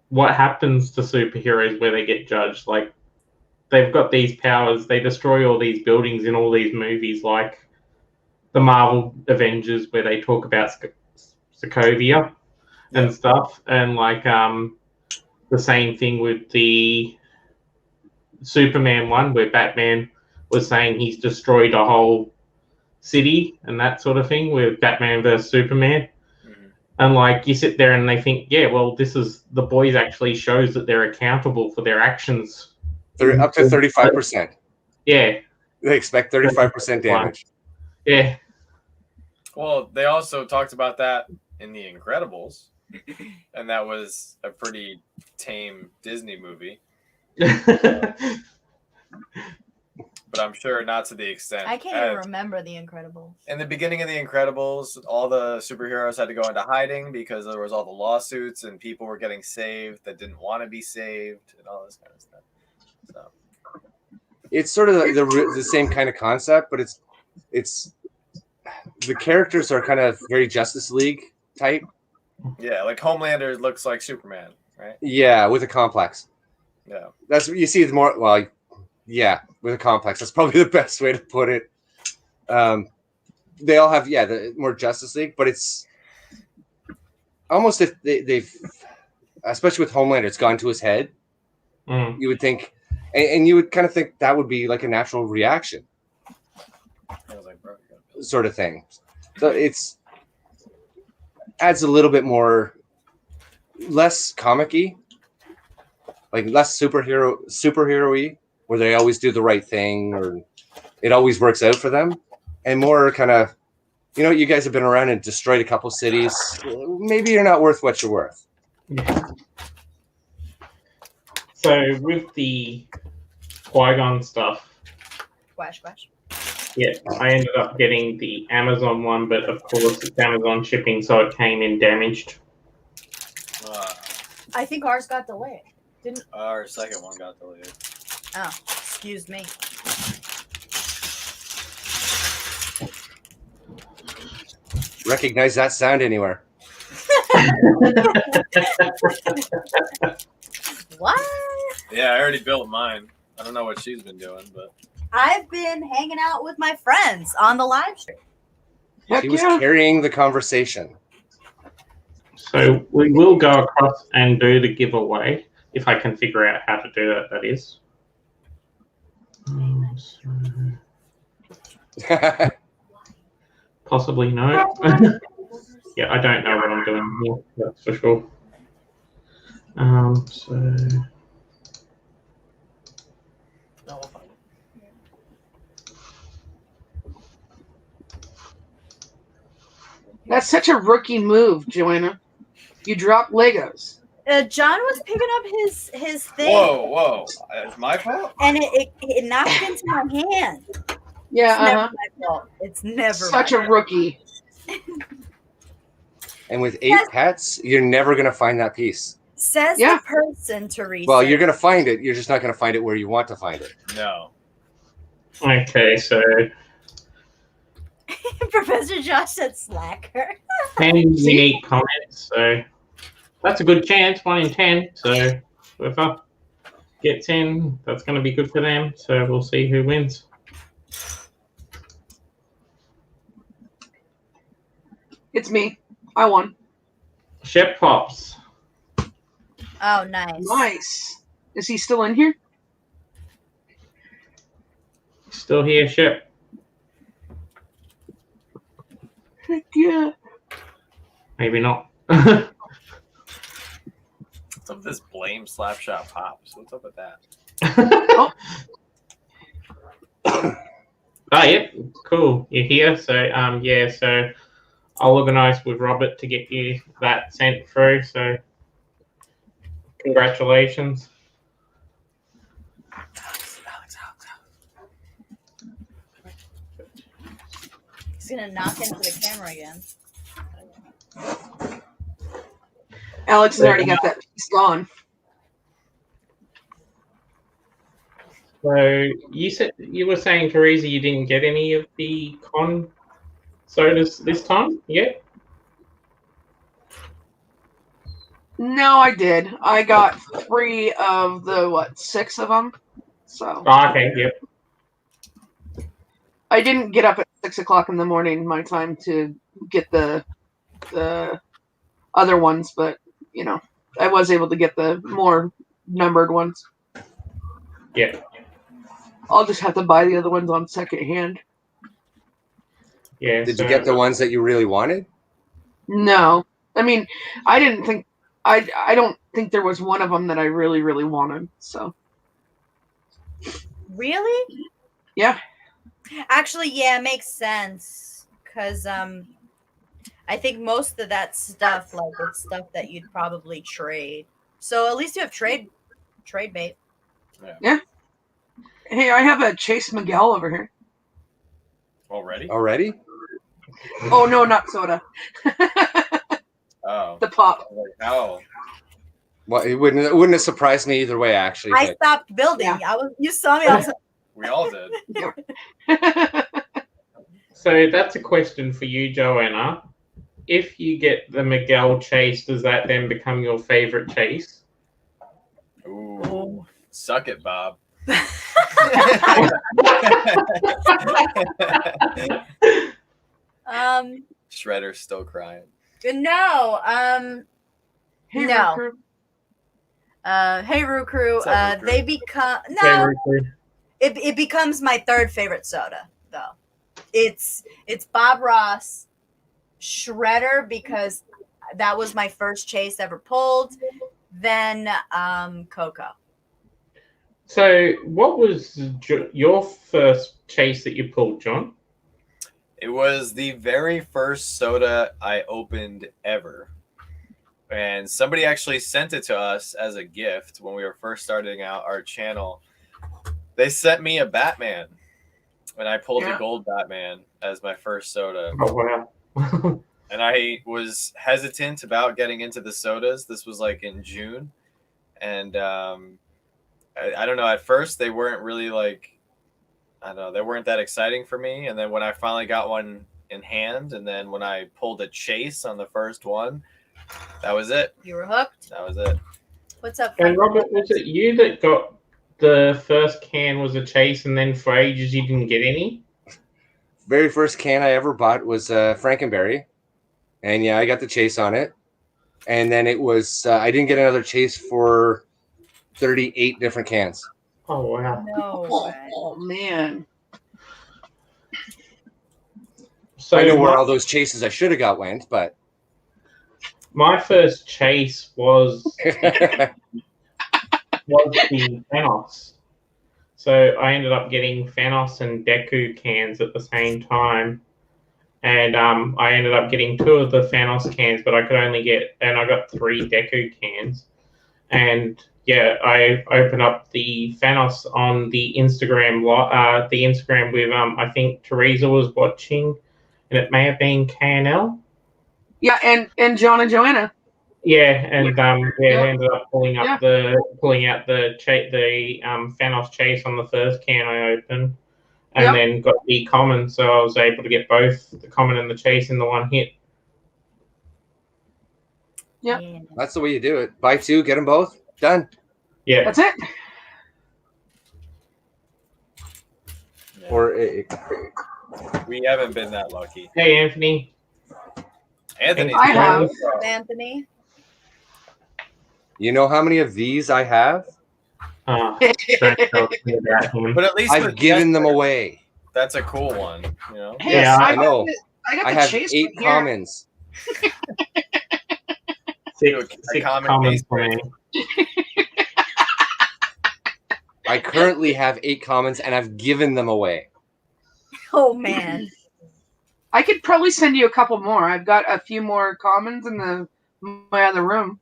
what happens to superheroes where they get judged. Like, they've got these powers, they destroy all these buildings in all these movies, like the Marvel Avengers, where they talk about Sokovia and stuff, and like the same thing with the Superman one, where Batman was saying he's destroyed a whole city and that sort of thing with Batman versus Superman. And like, you sit there and they think, yeah, well, the boys actually shows that they're accountable for their actions. They're up to 35%. Yeah. They expect 35% damage. Yeah. Well, they also talked about that in The Incredibles, and that was a pretty tame Disney movie. But I'm sure not to the extent. I can't even remember The Incredibles. In the beginning of The Incredibles, all the superheroes had to go into hiding because there was all the lawsuits and people were getting saved that didn't want to be saved and all this kind of stuff. So it's sort of the same kind of concept, but it's the characters are kind of very Justice League type. Yeah, like Homelander looks like Superman, right? Yeah, with a complex. Yeah, that's what you see. The more yeah, with a complex. That's probably the best way to put it. They all have the more Justice League, but it's almost if they've, especially with Homelander, it's gone to his head. You would think. And you would kind of think that would be like a natural reaction, sort of thing. So it's adds a little bit more, less comic-y, like less superhero-y, where they always do the right thing or it always works out for them, and more kind of, you guys have been around and destroyed a couple cities. Maybe you're not worth what you're worth. Yeah. So with the Qui-Gon stuff, yeah, I ended up getting the Amazon one, but of course it's Amazon shipping, so it came in damaged. I think ours got delayed. Didn't our second one got deleted. Oh, excuse me. Recognize that sound anywhere? What? Yeah, I already built mine. I don't know what she's been doing, but I've been hanging out with my friends on the live stream. Heck She was yeah. carrying the conversation. So we will go across and do the giveaway if I can figure out how to do that. That is. Possibly no. Yeah, I don't know what I'm doing here. That's for sure. So. That's such a rookie move, Joanna. You drop Legos. John was picking up his thing. whoa, it's my fault. And it knocked into my hand. Yeah, It's never my fault. It's never such my a rookie. And with 8 pets, you're never going to find that piece. Says the person, Teresa. Well, you're going to find it. You're just not going to find it where you want to find it. No. Okay, so Professor Josh said slacker. 10 unique comments, so that's a good chance, 1 in 10. So whoever gets in, that's going to be good for them. So we'll see who wins. It's me. I won. Shep Pops. Oh, nice. Nice. Is he still in here? Still here, Shep. Heck yeah. Maybe not. What's up with this blame Slapshot Pops? What's up with that? Oh, yep. Cool. You're here. So, yeah, so I'll organise with Robert to get you that sent through. So, congratulations. He's going to knock into the camera again. Alex has already got that piece gone. So you were saying, Teresa, you didn't get any of the con sodas this time yet? No, I did. I got 3 of the 6 of them. So. Oh, okay. Yep. I didn't get up at 6 o'clock in the morning my time to get the other ones, but you know, I was able to get the more numbered ones. Yeah. I'll just have to buy the other ones on second hand. Yeah. Did you get the ones that you really wanted? No, I mean, I didn't think I don't think there was one of them that I really, really wanted. So. Really? Yeah. Actually, yeah, it makes sense because I think most of that stuff, like it's stuff that you'd probably trade. So at least you have trade bait. Yeah. Hey, I have a Chase Miguel over here. Already? Oh no, not soda. Oh. The pop. Oh. Well, it wouldn't have surprised me either way, actually. I stopped building. Yeah. You saw me. I was like, We all did. So that's a question for you, Joanna. If you get the Miguel chase, does that then become your favorite chase? Ooh. Suck it, Bob. Shredder's still crying. No. Hey, no. Recruit. Hey, Rukru. up, They become It becomes my third favorite soda, though. It's Bob Ross, Shredder, because that was my first chase ever pulled. Then Cocoa. So what was your first chase that you pulled, John? It was the very first soda I opened ever. And somebody actually sent it to us as a gift when we were first starting out our channel. They sent me a Batman, and I pulled the gold Batman as my first soda. Oh, wow. And I was hesitant about getting into the sodas. This was like in June. and I don't know. At first, they weren't really like, I don't know, they weren't that exciting for me. And then when I finally got one in hand, and then when I pulled a chase on the first one, that was it. You were hooked. That was it. What's up, And Frank? Robert, was it you that got the first can was a chase, and then for ages you didn't get any? Very first can I ever bought was Frankenberry, and yeah, I got the chase on it. And then it was I didn't get another chase for 38 different cans. Oh wow! No way. Oh man. So I know where all those chases I should have got went, but my first chase was the Thanos. So I ended up getting Thanos and Deku cans at the same time. And I ended up getting 2 of the Thanos cans, but I could only get, and I got 3 Deku cans. And yeah, I opened up the Thanos on the Instagram, with, I think Teresa was watching, and it may have been KNL. Yeah, and John and Joanna. Yeah, and they ended up pulling out the Thanos chase on the first can I opened, and then got the common, so I was able to get both the common and the chase in the one hit. Yeah, that's the way you do it. Buy 2, get them both, done. Yeah, that's it. Or we haven't been that lucky. Hey, Anthony. Anthony, I have. Anthony. You know how many of these I have? Don't tell me about him. But at least I've given them away. That's a cool one, you know. Hey, Yeah, I know. I have chase 8 from here. commons. Six commons for me. I currently have 8 commons, and I've given them away. Oh man. I could probably send you a couple more. I've got a few more commons in my other room.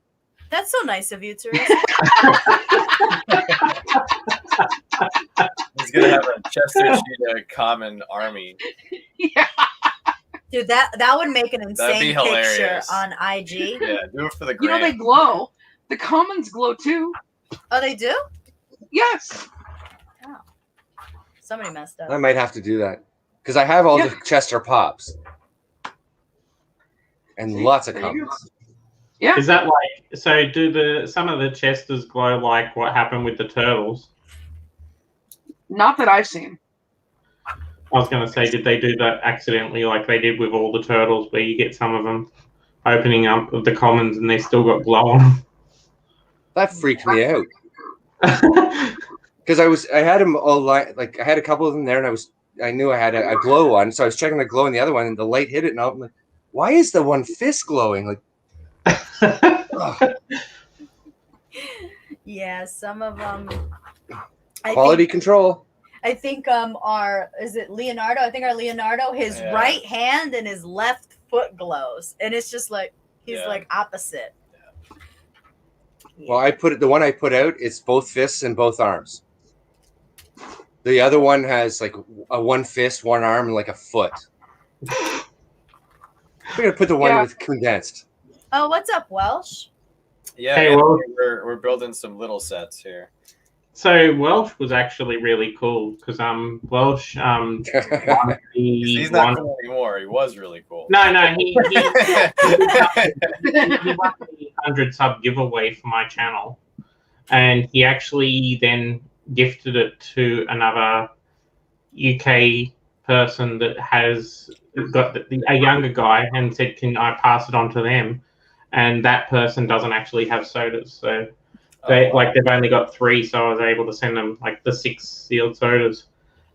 That's so nice of you, Teresa. He's gonna have a Chester Cheetah common army. Yeah. Dude, that would make an insane be picture hilarious. on IG. Yeah, do it for the You know, gram. they glow. The commons glow too. Oh, they do? Yes. Oh. Somebody messed up. I might have to do that because I have all the Chester Pops and lots of commons. Yeah. Is that like, so do some of the Chesters glow like what happened with the turtles? Not that I've seen. I was going to say, did they do that accidentally like they did with all the turtles, where you get some of them opening up of the commons and they still got glow on them? That freaked me out because I had them all like I had a couple of them there, and I knew I had a glow one, so I was checking the glow in the other one, and the light hit it, and I'm like, why is the one fist glowing? Like, Yeah, some of them. quality control. I think is it Leonardo? I think our Leonardo, his right hand and his left foot glows, and it's just like he's like opposite. Well, the one I put out, it's both fists and both arms. The other one has like a one fist, one arm, and like a foot. We're gonna put the one with condensed. Oh, what's up, Welsh? Yeah, hey, Welsh. we're building some little sets here. So Welsh was actually really cool because Welsh won He's not cool anymore. He was really cool. No, he won the 100 sub giveaway for my channel, and he actually then gifted it to another UK person that has got a younger guy, and said, "Can I pass it on to them?" And that person doesn't actually have sodas, so. They've only got 3, so I was able to send them like the 6 sealed sodas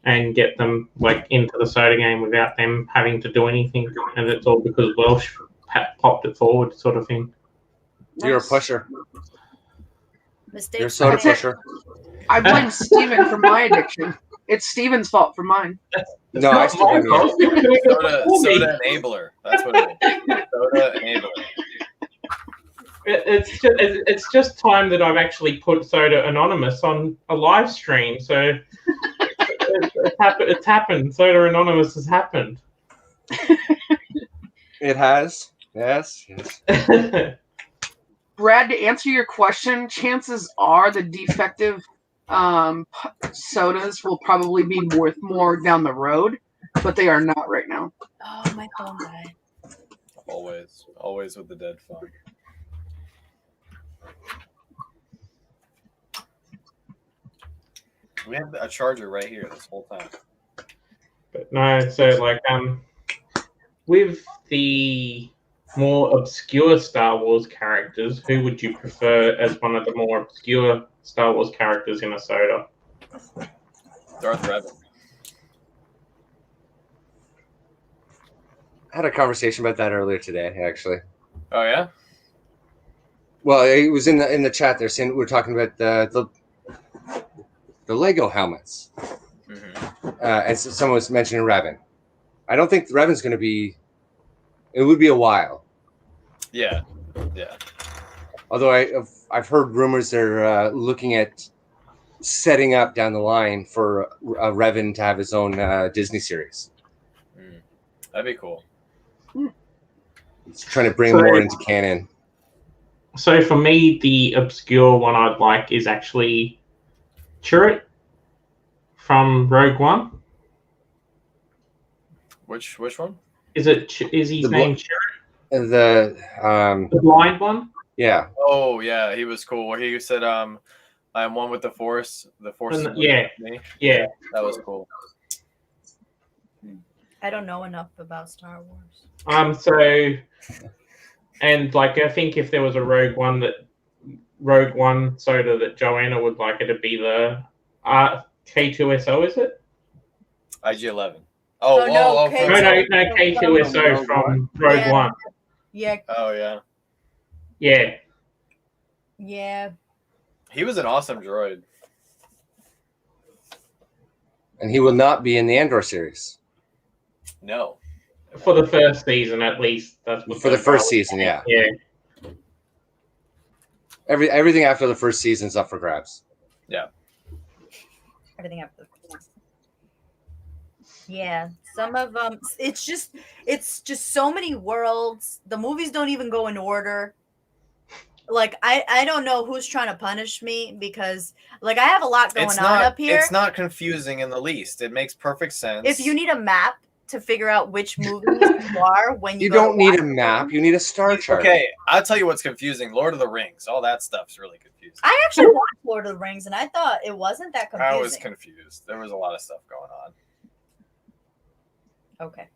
and get them like into the soda game without them having to do anything, and it's all because Welsh popped it forward, sort of thing. You're a pusher. Mistake. You're a soda pusher. I blame Steven for my addiction. It's Steven's fault for mine. No, I still blame you. Soda enabler. That's what it is. Soda enabler. It's just time that I've actually put Soda Anonymous on a live stream, so it's happened. Soda Anonymous has happened. It has. Yes. Brad, to answer your question, chances are the defective sodas will probably be worth more down the road, but they are not right now. Oh, my phone died. Always with the dead phone. We have a charger right here this whole time. But no, so like with the more obscure Star Wars characters, who would you prefer as one of the more obscure Star Wars characters in a soda? Darth Revan. I had a conversation about that earlier today, actually. Oh yeah. Well, it was in the chat there saying we were talking about the Lego helmets, and so someone was mentioning Revan. I don't think Revan's going to be. It would be a while. Yeah. Although I've heard rumors they're looking at setting up down the line for Revan to have his own Disney series. That'd be cool. He's trying to bring more into canon. So for me, the obscure one I'd like is actually Chirrut from Rogue One. Which one? Is his name Chirrut? The blind one? Yeah. Oh yeah, he was cool. Where he said, "I am one with the Force. The Force is yeah, me." Yeah, that was cool. I don't know enough about Star Wars. So, and like I think if there was a Rogue One soda that Joanna would like, it'd be the K2SO, is it? IG-11. No, K2SO from Rogue One. Yeah. Oh yeah. Yeah. Yeah. He was an awesome droid. And he will not be in the Andor series. No. For the first season, at least. That's what for the first season, yeah. Yeah. Everything after the first season is up for grabs. Yeah. Everything after the first. Yeah, some of them. It's just so many worlds. The movies don't even go in order. Like I don't know who's trying to punish me because like I have a lot going on up here. It's not confusing in the least. It makes perfect sense. If you need a map to figure out which movies you are when you don't need a map, you need a star chart. Okay, I'll tell you what's confusing. Lord of the Rings, all that stuff's really confusing. I actually watched Lord of the Rings and I thought it wasn't that confusing. I was confused. There was a lot of stuff going on. Okay.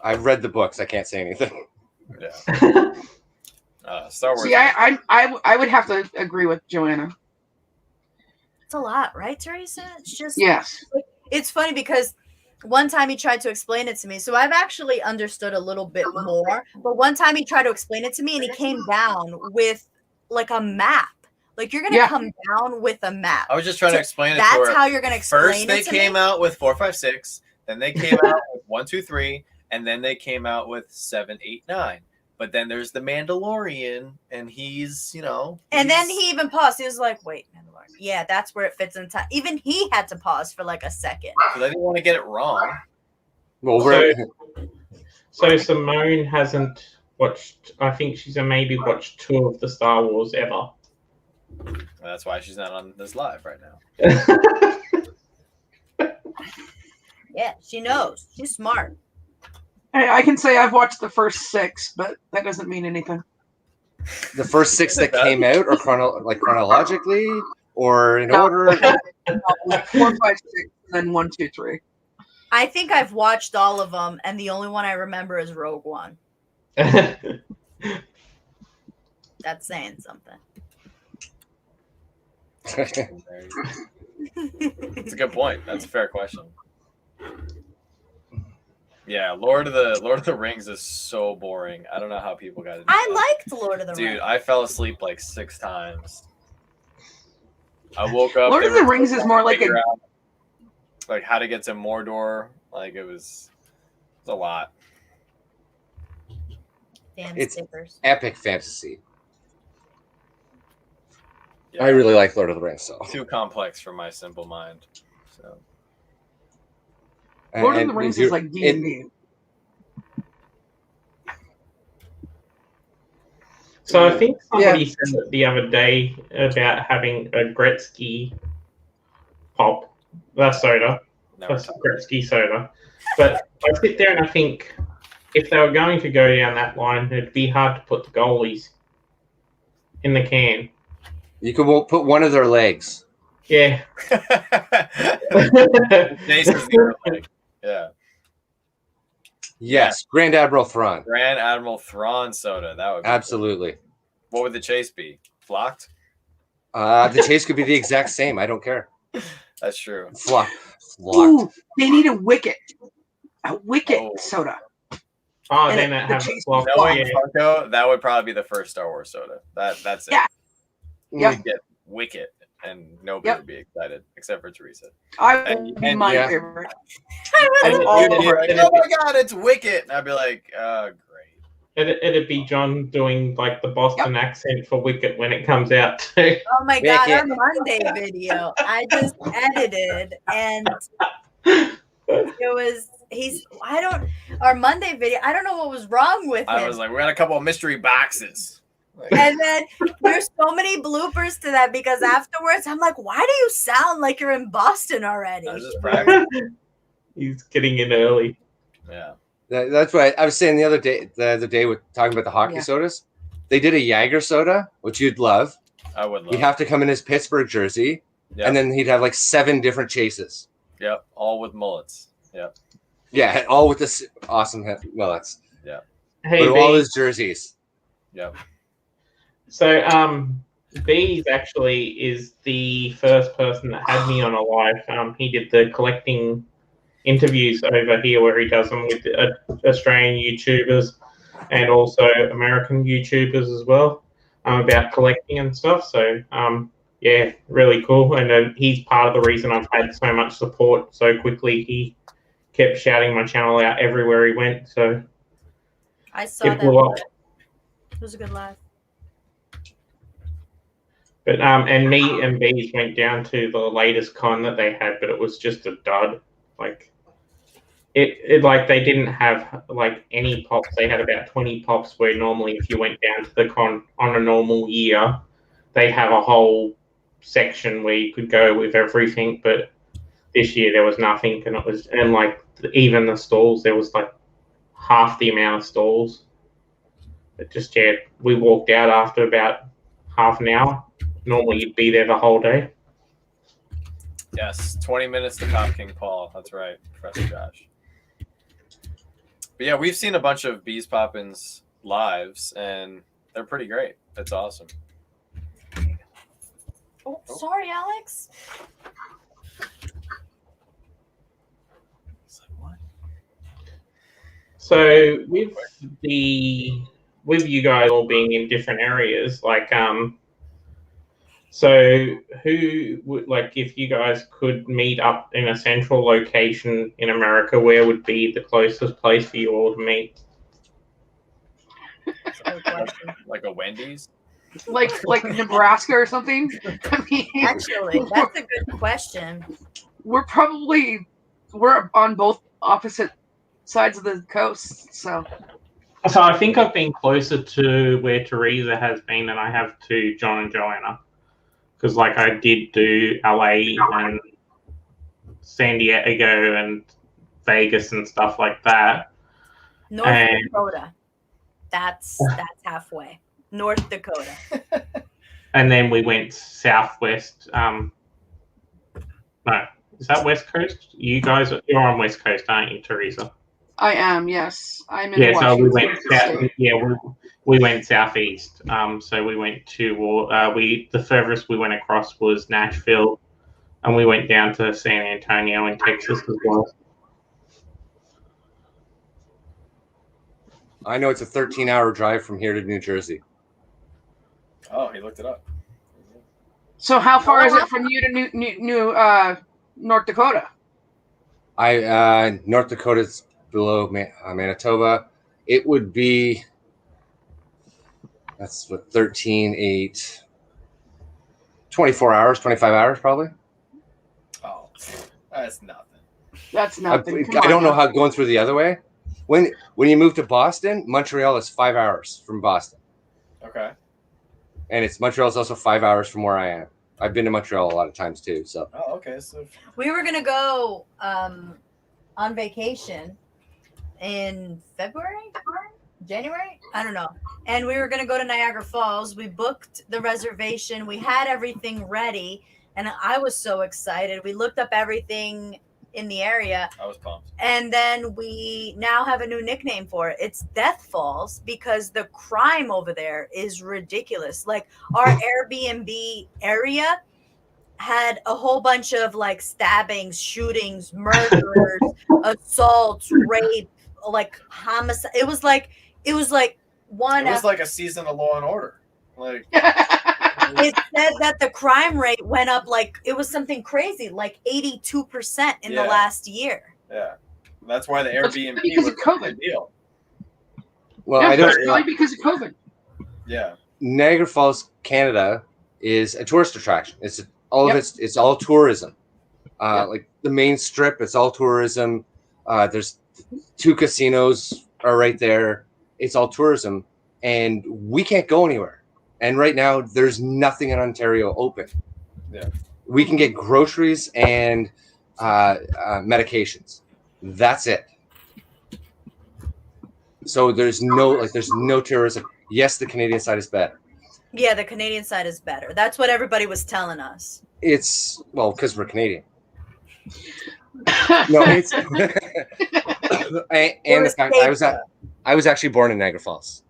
I've read the books. I can't say anything. Yeah. Star Wars. See, I would have to agree with Joanna. It's a lot, right, Teresa? It's just yes. It's funny because one time he tried to explain it to me, so I've actually understood a little bit more. But one time he tried to explain it to me, and he came down with like a map. Like you're gonna come down with a map. I was just trying to explain it. That's how you're gonna explain First, it. they came out with 4, 5, 6. Then they came out with 1, 2, 3, and then they came out with 7, 8, 9. But then there's the Mandalorian, and he's, And then he even paused. He was like, wait, Mandalorian. Yeah, that's where it fits in time. Even he had to pause for like a second. Because I didn't want to get it wrong. Well, so Simone hasn't watched, I think she's maybe watched 2 of the Star Wars ever. That's why she's not on this live right now. Yeah, she knows. She's smart. I can say I've watched the first 6, but that doesn't mean anything. The first 6 that came out, or chronologically, or in order? 4, 5, 6, and then 1, 2, 3. I think I've watched all of them, and the only one I remember is Rogue One. That's saying something. That's a good point. That's a fair question. Yeah, Lord of the Rings is so boring. I don't know how people got it. I liked Lord of the Rings. Dude, I fell asleep like 6 times. I woke up. Lord of the Rings is more like like how to get to Mordor. Like it was a lot. Damn it's stickers. Epic fantasy. Yeah. I really like Lord of the Rings. So too complex for my simple mind. So Lord of the Rings is like D&D. So I think somebody said it the other day about having a Gretzky pop, soda. That's Gretzky soda. But I sit there and I think if they were going to go down that line, it'd be hard to put the goalies in the can. You could put one of their legs. Yeah. Yeah. Yes, Grand Admiral Thrawn. Grand Admiral Thrawn soda. That would be absolutely. Cool. What would the chase be? Flocked? The chase could be the exact same. I don't care. That's true. Flocked. Ooh, they need a Wicket soda. Oh, and then that that would probably be the first Star Wars soda. That's it. Yeah. You get Wicket, and nobody would be excited except for Teresa. I would be my favorite. Oh my god, it's Wicket! And I'd be like, great. It'd be John doing like the Boston accent for Wicket when it comes out too. Oh my god, our Monday video I just edited, and it was our Monday video. I don't know what was wrong with him. I was like, we got a couple of mystery boxes. And then there's so many bloopers to that because afterwards I'm like, why do you sound like you're in Boston already? I was just practicing. He's getting in early. Yeah. That's what I was saying the other day with talking about the hockey sodas. They did a Jaeger soda, which you'd love. I would love. He'd have to come in his Pittsburgh jersey, and then he'd have like 7 different chases. Yep, all with mullets. Yep. Yeah, all with this awesome head. Well, that's Hey, all his jerseys. Yep. So, Bees actually is the first person that had me on a live. He did the collecting interviews over here where he does them with Australian YouTubers and also American YouTubers as well about collecting and stuff. So, yeah, really cool. And he's part of the reason I've had so much support so quickly. He kept shouting my channel out everywhere he went. So I saw that. It was a good live. But and me and Bees went down to the latest con that they had, but it was just a dud. Like it like they didn't have like any pops. They had about 20 pops where normally if you went down to the con on a normal year, they have a whole section where you could go with everything. But this year there was nothing, and like even the stalls, there was like half the amount of stalls. But just we walked out after about half an hour. Normally you'd be there the whole day. Yes, 20 minutes to Cop King Paul. That's right, Professor Josh. But yeah, we've seen a bunch of Bees Poppins lives, and they're pretty great. That's awesome. Oh, sorry, Alex. So with you guys all being in different areas, like so who would, like, if you guys could meet up in a central location in America, where would be the closest place for you all to meet? Like a Wendy's? Like Nebraska or something? I mean, actually, that's a good question. We're on both opposite sides of the coast, so I think I've been closer to where Teresa has been than I have to John and Joanna. Because, like, I did do LA and San Diego and Vegas and stuff like that. North Dakota. That's halfway. North Dakota. And then we went southwest. No, is that West Coast? You're on West Coast, aren't you, Teresa? I am, yes. I'm in Washington. So we went south. Yeah, we went southeast. So we went to the furthest we went across was Nashville, and we went down to San Antonio in Texas as well. I know it's a 13-hour drive from here to New Jersey. Oh, he looked it up. So how far is it from you to North Dakota? North Dakota's below Manitoba. It would be, that's what, 13, 8, 24 hours, 25 hours probably. Oh, that's nothing. That's nothing. I don't know how going through the other way. When you move to Boston, Montreal is 5 hours from Boston. Okay. and Montreal's also 5 hours from where I am. I've been to Montreal a lot of times too. So. Oh, okay. So we were gonna go on vacation in January, I don't know, and we were gonna go to Niagara Falls. We booked the reservation. We had everything ready, and I was so excited. We looked up everything in the area. I was pumped. And then we now have a new nickname for it. It's Death Falls because the crime over there is ridiculous. Like our Airbnb area had a whole bunch of like stabbings, shootings, murders, assaults, rape, like homicide. It was like one. It was like a season of Law and Order. Like it said that the crime rate went up, like it was something crazy, like 82% in the last year. Yeah, that's why the Airbnb because was of COVID. a deal. Well, I don't. Probably because of COVID. Yeah, Niagara Falls, Canada, is a tourist attraction. It's all of it's all tourism. Like the main strip, it's all tourism. There's 2 casinos are right there. It's all tourism, and we can't go anywhere. And right now, there's nothing in Ontario open. Yeah, we can get groceries and medications. That's it. So there's no tourism. Yes, the Canadian side is better. Yeah, the Canadian side is better. That's what everybody was telling us. It's because we're Canadian. No, it's and the fact I was actually born in Niagara Falls.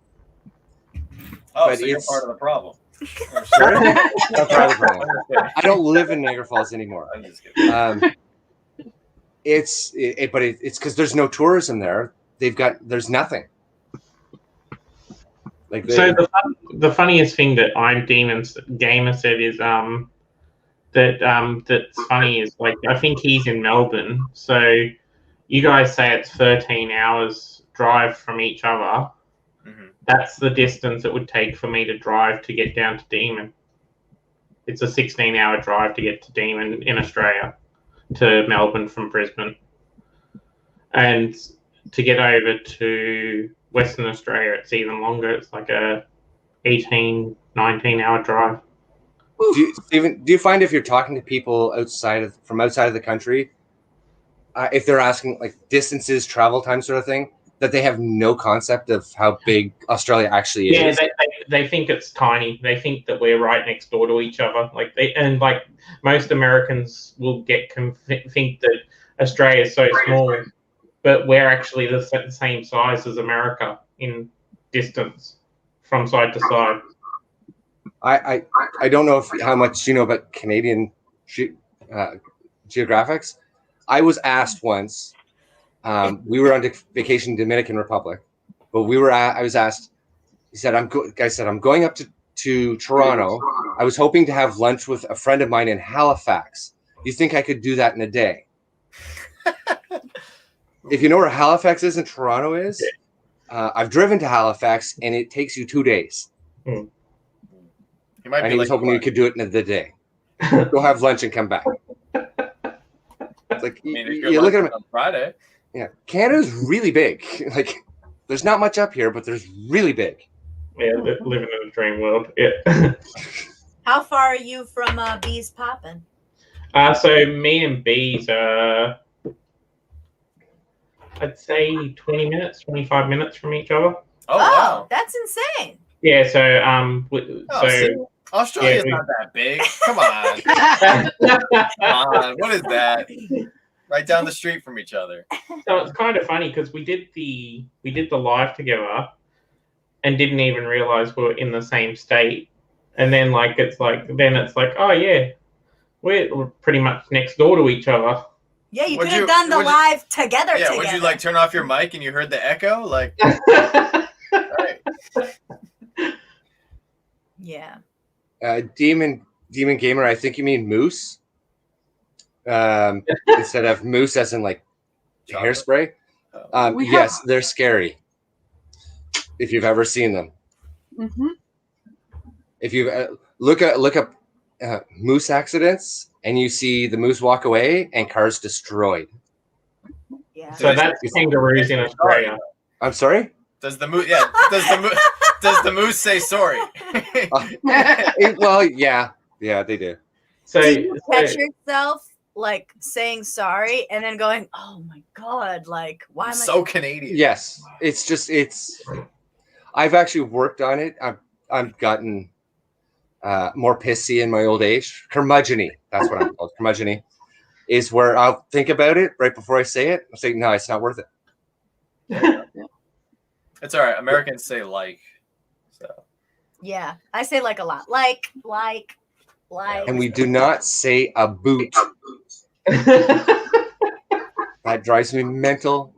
Oh, but so you're part of the problem. I'm sorry. I'm part of the problem. I don't live in Niagara Falls anymore. I'm just kidding. It's because there's no tourism there. There's nothing. Like so the funniest thing that I'm Gamer said is that's funny is like I think he's in Melbourne. So you guys say it's 13 hours drive from each other. Mm-hmm. That's the distance it would take for me to drive to get down to Demon. It's a 16-hour drive to get to Demon in Australia to Melbourne from Brisbane. And to get over to Western Australia, it's even longer. It's like a 18, 19-hour drive. Do you find if you're talking to people from outside of the country, if they're asking like distances, travel time sort of thing, that they have no concept of how big Australia actually is? Yeah, they think it's tiny. They think that we're right next door to each other. Like most Americans will think that Australia is so small, but we're actually the same size as America in distance from side to side. I don't know how much you know about Canadian geographics. I was asked once. We were on vacation in Dominican Republic, but I was asked. He said, "I'm going up to Toronto. I was hoping to have lunch with a friend of mine in Halifax. Do you think I could do that in a day?" If you know where Halifax is and Toronto is, I've driven to Halifax, and it takes you 2 days. Hmm. And he was hoping you could do it in the day. Go have lunch and come back. It's like you look at him on Friday. Yeah, Canada's really big. Like, there's not much up here, but there's really big. Yeah, living in a dream world. Yeah. How far are you from Bees Poppin'? So me and Bees are, I'd say 20 minutes, 25 minutes from each other. Oh wow, that's insane. Yeah, so Australia's not that big. Come on. Come on. What is that? Right down the street from each other. So it's kind of funny because we did the live together and didn't even realize we were in the same state. And then it's like oh yeah, we're pretty much next door to each other. Yeah, you could have done the live together. Yeah, would you turn off your mic and you heard the echo? Like, right. Yeah. Demon Gamer, I think you mean moose. Instead of moose as in like hairspray. Yes, they're scary. If you've ever seen them. Mm-hmm. If you look up moose accidents and you see the moose walk away and cars destroyed. Yeah. So that's kangaroos in Australia. I'm sorry? Does the moose Does the moose say sorry? Well, yeah, they do. So do you catch yourself like saying sorry and then going, "Oh my god, like why am I so Canadian?" Yes, it's. I've actually worked on it. I've gotten more pissy in my old age. Curmudgeon-y, that's what I'm called. Curmudgeon-y is where I'll think about it right before I say it. I'll say, no, it's not worth it. It's all right. Americans say like. So. Yeah, I say like a lot. Like. And we do not say a boot. That drives me mental.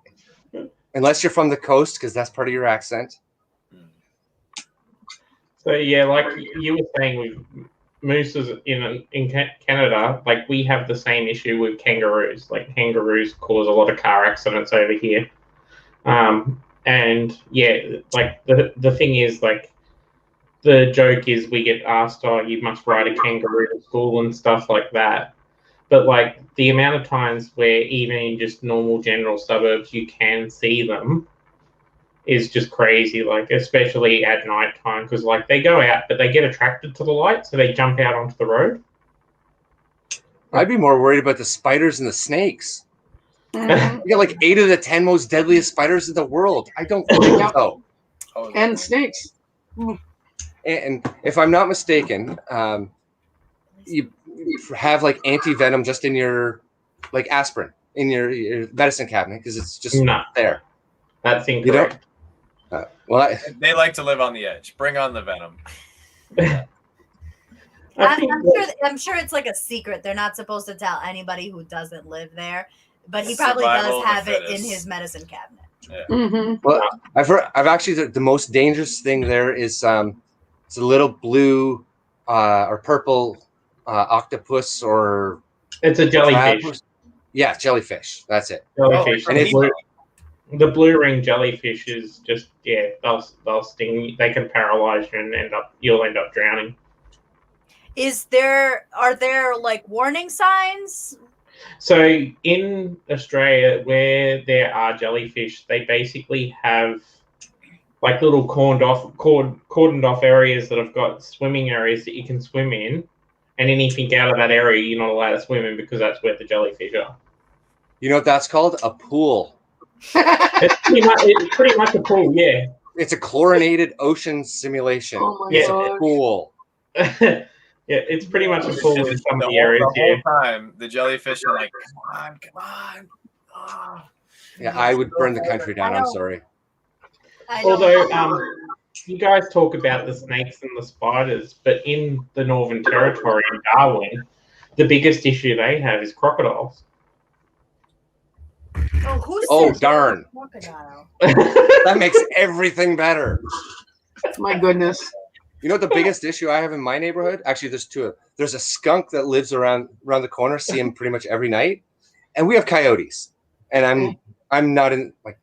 Unless you're from the coast, because that's part of your accent. So yeah, like you were saying with mooses in Canada, like we have the same issue with kangaroos. Like kangaroos cause a lot of car accidents over here. And yeah, like the thing is, like the joke is we get asked, oh, you must ride a kangaroo to school and stuff like that. But like the amount of times where even in just normal general suburbs you can see them is just crazy, like especially at night time, because like they go out but they get attracted to the light, so they jump out onto the road. I'd be more worried about the spiders and the snakes. You got like 8 of the 10 most deadliest spiders in the world. I don't think so. And snakes. And if I'm not mistaken, you have like anti-venom just in your like aspirin in your medicine cabinet because it's just not there. That's incorrect. Well, they like to live on the edge. Bring on the venom. I'm sure it's like a secret. They're not supposed to tell anybody who doesn't live there, but he probably does have it in his medicine cabinet. Yeah. Mm-hmm. Well, I've actually the most dangerous thing there is it's a little blue or purple octopus or it's a jellyfish. Yeah, jellyfish. That's it. Jellyfish. And the blue ring jellyfish is just they'll sting you. They can paralyze you and you'll end up drowning. Are there like warning signs? So in Australia, where there are jellyfish, they basically have like little cordoned off areas that have got swimming areas that you can swim in, and anything out of that area you're not allowed to swim in because that's where the jellyfish are. You know what that's called? A pool. It's pretty much a pool, yeah. It's a chlorinated ocean simulation. Oh my it's God. a pool. Yeah, it's pretty much a pool in some of the areas. The whole time, the jellyfish are like, come on. Oh. Yeah, I would burn the country down. I'm sorry. Although, you guys talk about the snakes and the spiders, but in the Northern Territory in Darwin, the biggest issue they have is crocodiles. Oh darn! That makes everything better. My goodness. You know what the biggest issue I have in my neighborhood? Actually, there's two. There's a skunk that lives around the corner. See him pretty much every night, and we have coyotes. And I'm not in like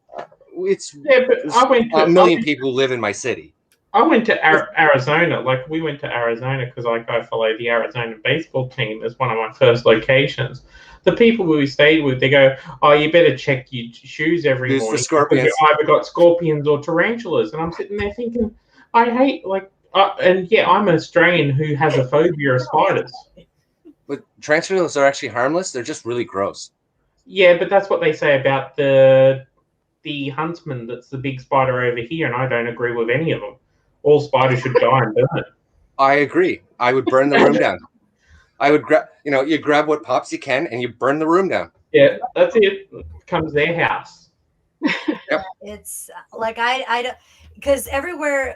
it's. Yeah, but I went to a million people who live in my city. I went to Arizona. Like we went to Arizona because I follow the Arizona baseball team as one of my first locations. The people we stayed with, they go, "Oh, you better check your shoes every morning. The scorpions. You either got scorpions or tarantulas." And I'm sitting there thinking, I hate like. And yeah, I'm an Australian who has a phobia of spiders. But tarantulas are actually harmless. They're just really gross. Yeah, but that's what they say about the huntsman. That's the big spider over here, and I don't agree with any of them. All spiders should die and burn. I agree. I would burn the room down. I would grab. You grab what pops you can, and you burn the room down. Yeah, that's it. Comes their house. Yep. It's like I don't. Because everywhere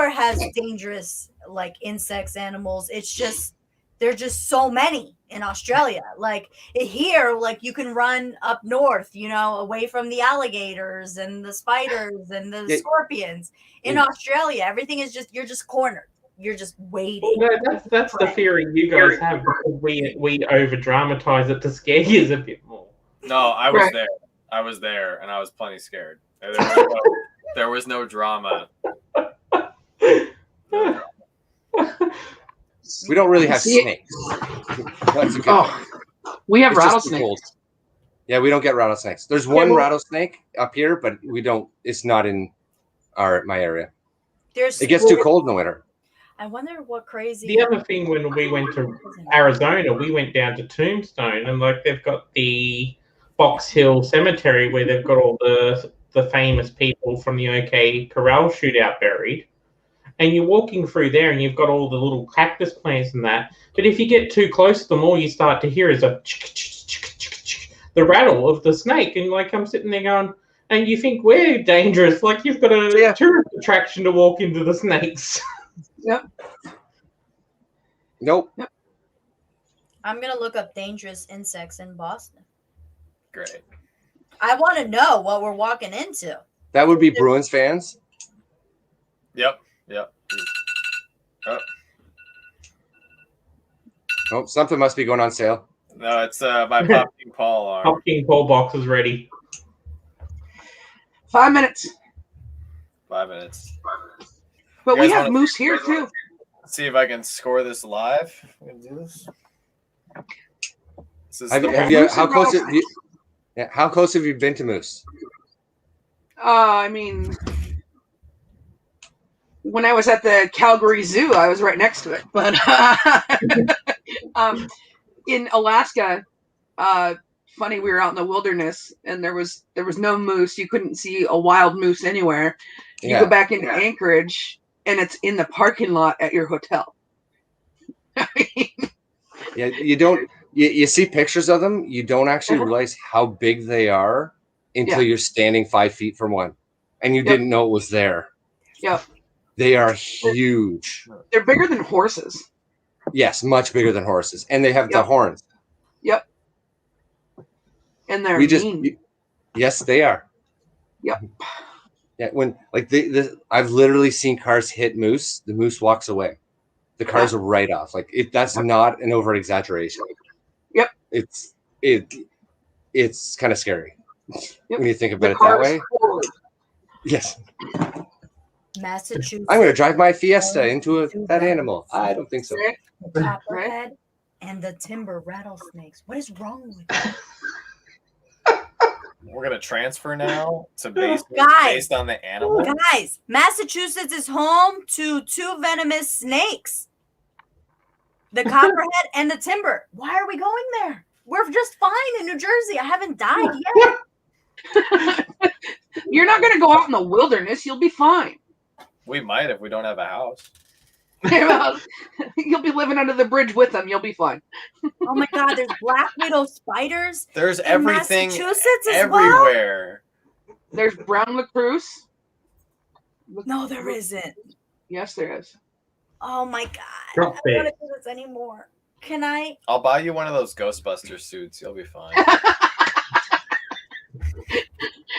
has dangerous like insects, animals. It's just there's just so many in Australia. Like here, like you can run up north, away from the alligators and the spiders and the scorpions. In Australia, everything is you're just cornered. You're just waiting. Well, that's the theory you guys have. We over dramatize it to scare you a bit more. No, I was there. I was there, and I was plenty scared. There was no drama. We don't really have snakes. That's a good we have rattlesnakes. Yeah, we don't get rattlesnakes. There's one rattlesnake up here, but we don't. It's not in my area. It gets too cold in the winter. I wonder what crazy. The other thing, when we went to Arizona, we went down to Tombstone, and like they've got the Box Hill Cemetery where they've got all the famous people from the OK Corral shootout buried. And you're walking through there, and you've got all the little cactus plants and that. But if you get too close to them, all you start to hear is the rattle of the snake. And like I'm sitting there going, and you think we're dangerous, like you've got a tourist attraction to walk into the snakes. Yep. Nope. Yep. I'm gonna look up dangerous insects in Boston. Great. I want to know what we're walking into. That would be Bruins fans. Yep. Oh, something must be going on sale. No, it's my Popking Paul arm. Popking Paul box is ready. 5 minutes. 5 minutes. But we have moose here too. Let's see if I can score this live. I'm gonna do this. How close have you been to moose? I mean, when I was at the Calgary Zoo, I was right next to it. But in Alaska, funny, we were out in the wilderness, and there was no moose. You couldn't see a wild moose anywhere. You go back into Anchorage, and it's in the parking lot at your hotel. I mean, yeah, you don't. You see pictures of them. You don't actually realize how big they are until you're standing 5 feet from one, and you didn't know it was there. Yep. They are huge. They're bigger than horses. Yes, much bigger than horses, and they have the horns. Yep. And they're mean. Yes, they are. Yep. Yeah, when like I've literally seen cars hit moose. The moose walks away. The cars are right off. Like that's not an over exaggeration. Yep. It's kind of scary when you think about it that way. Yes. Massachusetts. I'm going to drive my Fiesta into that animal. I don't think so. Copperhead and the timber rattlesnakes. What is wrong with you? We're gonna transfer now to based on the animal. Guys, Massachusetts is home to 2 venomous snakes. The copperhead and the timber. Why are we going there? We're just fine in New Jersey. I haven't died yet. You're not gonna go out in the wilderness. You'll be fine. We might if we don't have a house. You'll be living under the bridge with them. You'll be fine. Oh my God, there's black widow spiders. There's everything Massachusetts everywhere. Well? There's brown lacrosse. No, there isn't. Yes, there is. Oh my God. I don't want to do this anymore. Can I? I'll buy you one of those Ghostbuster suits. You'll be fine.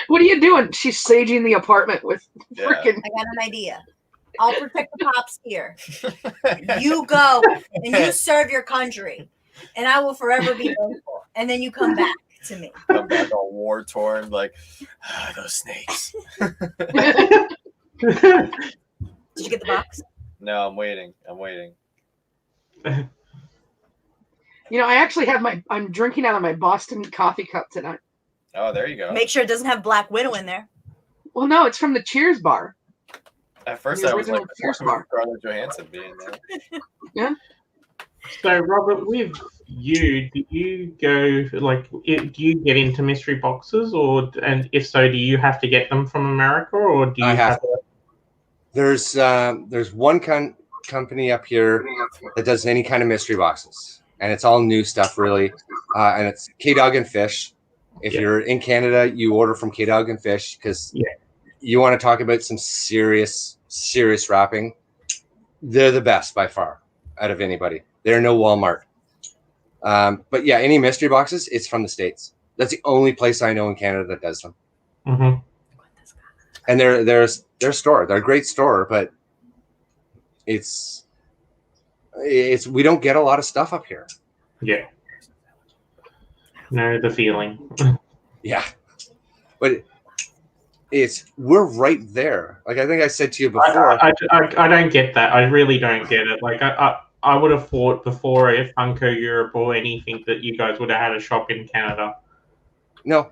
What are you doing? She's saging the apartment with freaking. I got an idea. I'll protect the pops here. You go and you serve your country, and I will forever be thankful. And then you come back to me. Come back all war torn, like those snakes. Did you get the box? No, I'm waiting. I actually have I'm drinking out of my Boston coffee cup tonight. Oh, there you go. Make sure it doesn't have Black Widow in there. Well, no, it's from the Cheers bar. At first, I was like, Scarlett Johansson being there. Yeah. So, Robert, with you, do you go do you get into mystery boxes, and if so, do you have to get them from America, or do you have to? There's one company up here that does any kind of mystery boxes, and it's all new stuff, really, and it's K-Dog and Fish. If you're in Canada, you order from K-Dog and Fish because you want to talk about some serious wrapping. They're the best by far out of anybody. They're no Walmart. But yeah, any mystery boxes, it's from the States. That's the only place I know in Canada that does them. Mm-hmm. And they're store. They're a great store, but it's we don't get a lot of stuff up here. Yeah. Know the feeling. Yeah. But we're right there. Like I think I said to you before. I don't get that. I really don't get it. Like I would have thought before if Funko Europe or anything that you guys would have had a shop in Canada. No,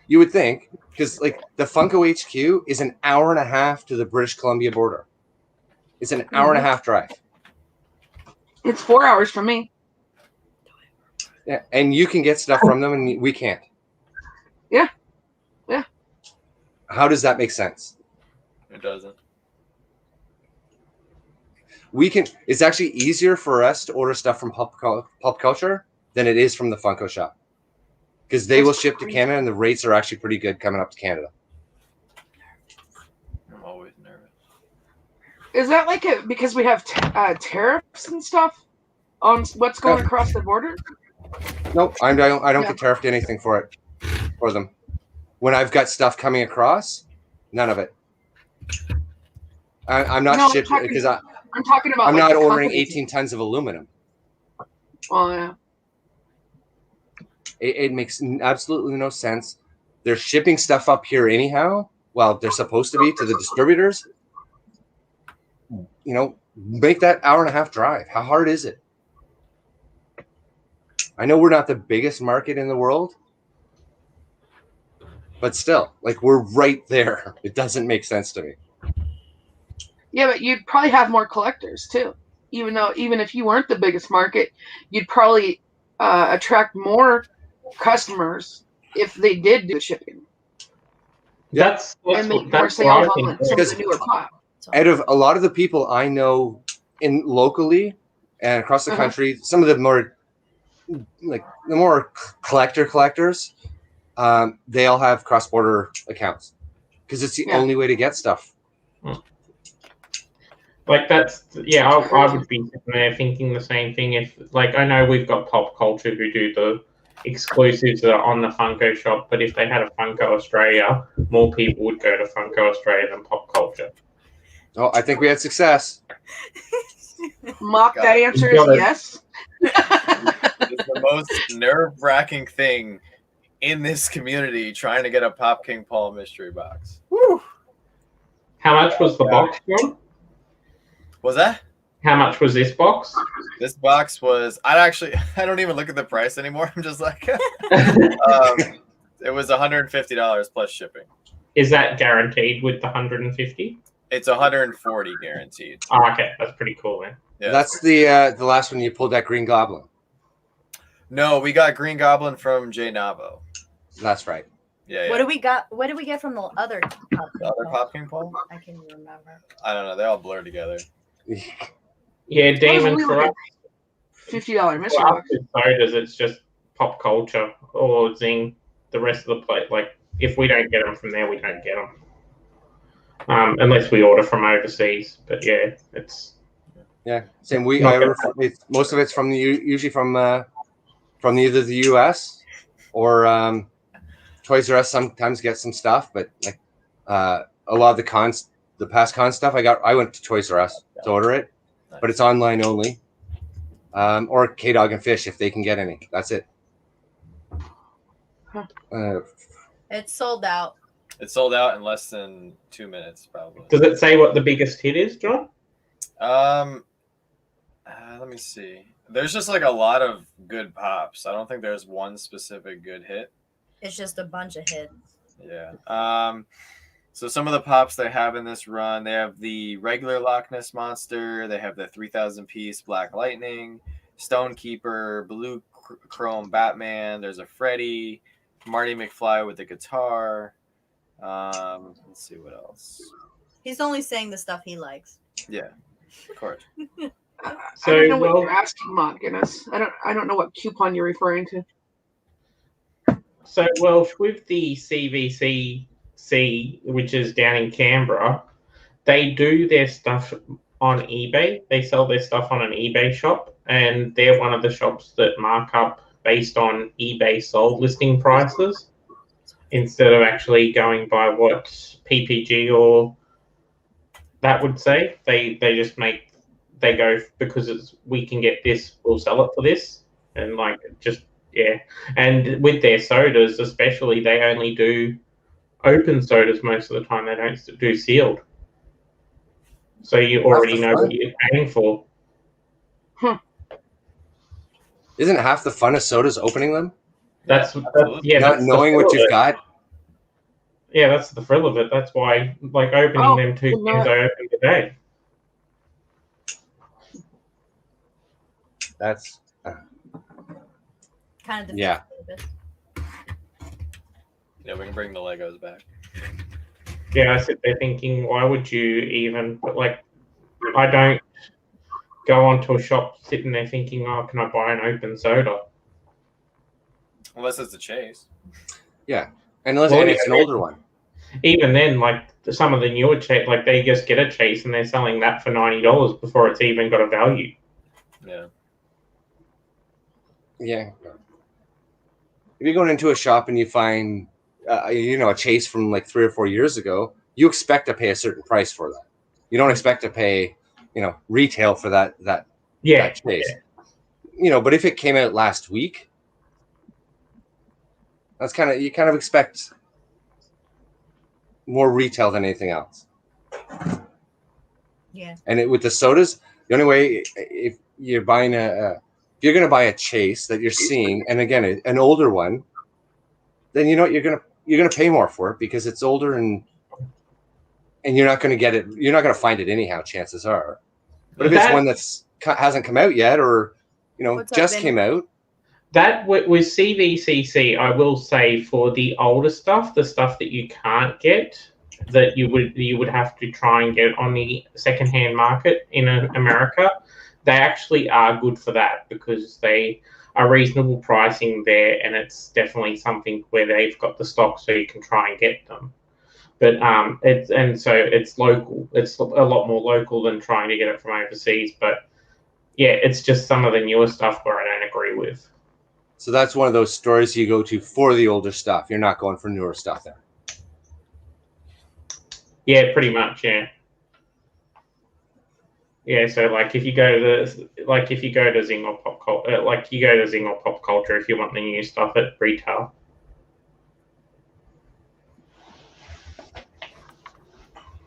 you would think because like the Funko HQ is an hour and a half to the British Columbia border. It's an hour and a half drive. It's 4 hours from me. Yeah, and you can get stuff from them, and we can't. Yeah. How does that make sense? It doesn't. We can. It's actually easier for us to order stuff from Pop Culture than it is from the Funko Shop, because they will ship to Canada, and the rates are actually pretty good coming up to Canada. I'm always nervous. Is that like because we have tariffs and stuff on what's going across the border? Nope, I don't get tariffed anything for them. When I've got stuff coming across, none of it. I'm not shipping because I'm talking about. I'm like not ordering 18 tons of aluminum. Oh yeah. It makes absolutely no sense. They're shipping stuff up here anyhow. Well, they're supposed to be to the distributors. You know, make that hour and a half drive. How hard is it? I know we're not the biggest market in the world, but still, like, we're right there. It doesn't make sense to me. Yeah, but you'd probably have more collectors too. Even if you weren't the biggest market, you'd probably attract more customers if they did do shipping. That's and make more that's sales what I on think. some of the newer pop. Out of a lot of the people I know in locally and across the country, some of the more collectors, they all have cross-border accounts because it's the only way to get stuff. Like that's I would be sitting there thinking the same thing. If like I know we've got Pop Culture who do the exclusives that are on the Funko Shop, but if they had a Funko Australia, more people would go to Funko Australia than Pop Culture. Oh, I think we had success. Mock, that answer is yes. It's the most nerve-wracking thing in this community trying to get a Pop King Paul mystery box. Woo. How much was the box, John? Was that? How much was this box? This box was, I don't even look at the price anymore. I'm just like, it was $150 plus shipping. Is that guaranteed with the 150? It's 140 guaranteed. Oh, okay, that's pretty cool, man. Yeah. That's the last one you pulled that Green Goblin. No, we got Green Goblin from Jay Navo. That's right. Yeah. What do we got? What did we get from the other Pop King Paul? I can't even remember. I don't know. They all blur together. Yeah, Demon for us. $50 mystery box. Sodas, it's just Pop Culture or Zing. The rest of the plate, like if we don't get them from there, we don't get them. Unless we order from overseas. But yeah, it's same. Most of it's usually from either the U.S. or Toys R Us. Sometimes get some stuff, but like a lot of the past con stuff I went to Toys R Us to order it, but it's online only. Or K-Dog and Fish if they can get any. That's it. It's sold out. It's sold out in less than 2 minutes, probably. Does it say what the biggest hit is, John? Let me see. There's just like a lot of good pops. I don't think there's one specific good hit. It's just a bunch of hits. Yeah. So some of the pops they have in this run, they have the regular Loch Ness Monster. They have the 3,000 piece Black Lightning, Stonekeeper, Blue Chrome Batman. There's a Freddy, Marty McFly with the guitar. Let's see what else. He's only saying the stuff he likes. Yeah, of course. I don't know what you're asking, Mont Guinness. I don't know what coupon you're referring to. So Welsh, with the CVCC, which is down in Canberra, they do their stuff on eBay. They sell their stuff on an eBay shop, and they're one of the shops that mark up based on eBay sold listing prices instead of actually going by what PPG or that would say. They just they go because we can get this, we'll sell it for this, and like just yeah. And with their sodas, especially, they only do open sodas most of the time. They don't do sealed. So you already know what you're paying for. Isn't half the fun of sodas opening them? That's not knowing what you've got. Yeah, that's the thrill of it. That's why, like, opening them 2 cans I opened today. That's kind of yeah. Yeah, we can bring the Legos back. Yeah, I sit there thinking, why would you even? But like, I don't go onto a shop sitting there thinking, oh, can I buy an open soda? Unless it's a Chase. Yeah, and it's an older one. Even then, like some of the newer Chase, like they just get a Chase and they're selling that for $90 before it's even got a value. Yeah. Yeah. If you're going into a shop and you find, a Chase from like 3 or 4 years ago, you expect to pay a certain price for that. You don't expect to pay, retail for that Chase. Yeah. But if it came out last week, you kind of expect more retail than anything else. Yeah. And with the sodas, the only way, if you're buying if you're going to buy a Chase that you're seeing, and again, an older one, then you're going to pay more for it because it's older and you're not going to get it. You're not going to find it anyhow. Chances are, but if it's one that's hasn't come out yet, or just came out. That with CVCC, I will say for the older stuff, the stuff that you can't get, that you would have to try and get on the secondhand market in America, they actually are good for that because they are reasonable pricing there, and it's definitely something where they've got the stock so you can try and get them. But it's local. It's a lot more local than trying to get it from overseas. But yeah, it's just some of the newer stuff where I don't agree with. So that's one of those stores you go to for the older stuff. You're not going for newer stuff there. Yeah, pretty much. Yeah. Yeah. So like if you go to Zing or Pop Culture, Pop Culture if you want the new stuff at retail.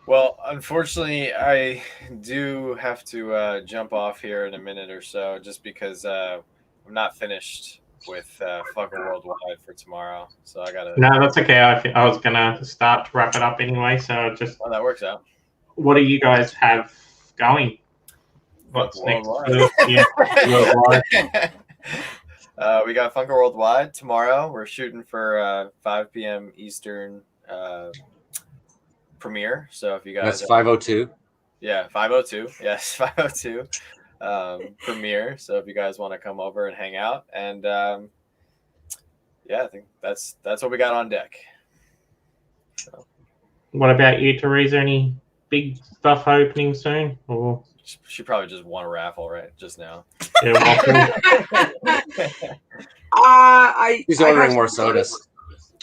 Well, unfortunately, I do have to jump off here in a minute or so, just because I'm not finished with Funker Worldwide for tomorrow. So I gotta. No, that's okay. I was gonna start to wrap it up anyway. So just. Oh, that works out. What do you guys have going? What's next? Yeah. We got Funker Worldwide tomorrow. We're shooting for 5 p.m. Eastern. Premiere. So if you guys, that's 5:02. Yeah, 5:02. Yes, 5:02. Premiere. So if you guys want to come over and hang out, and I think that's what we got on deck. So. What about you, Teresa? Any big stuff opening soon? Or she probably just won a raffle right just now. Yeah, He's ordering more sodas.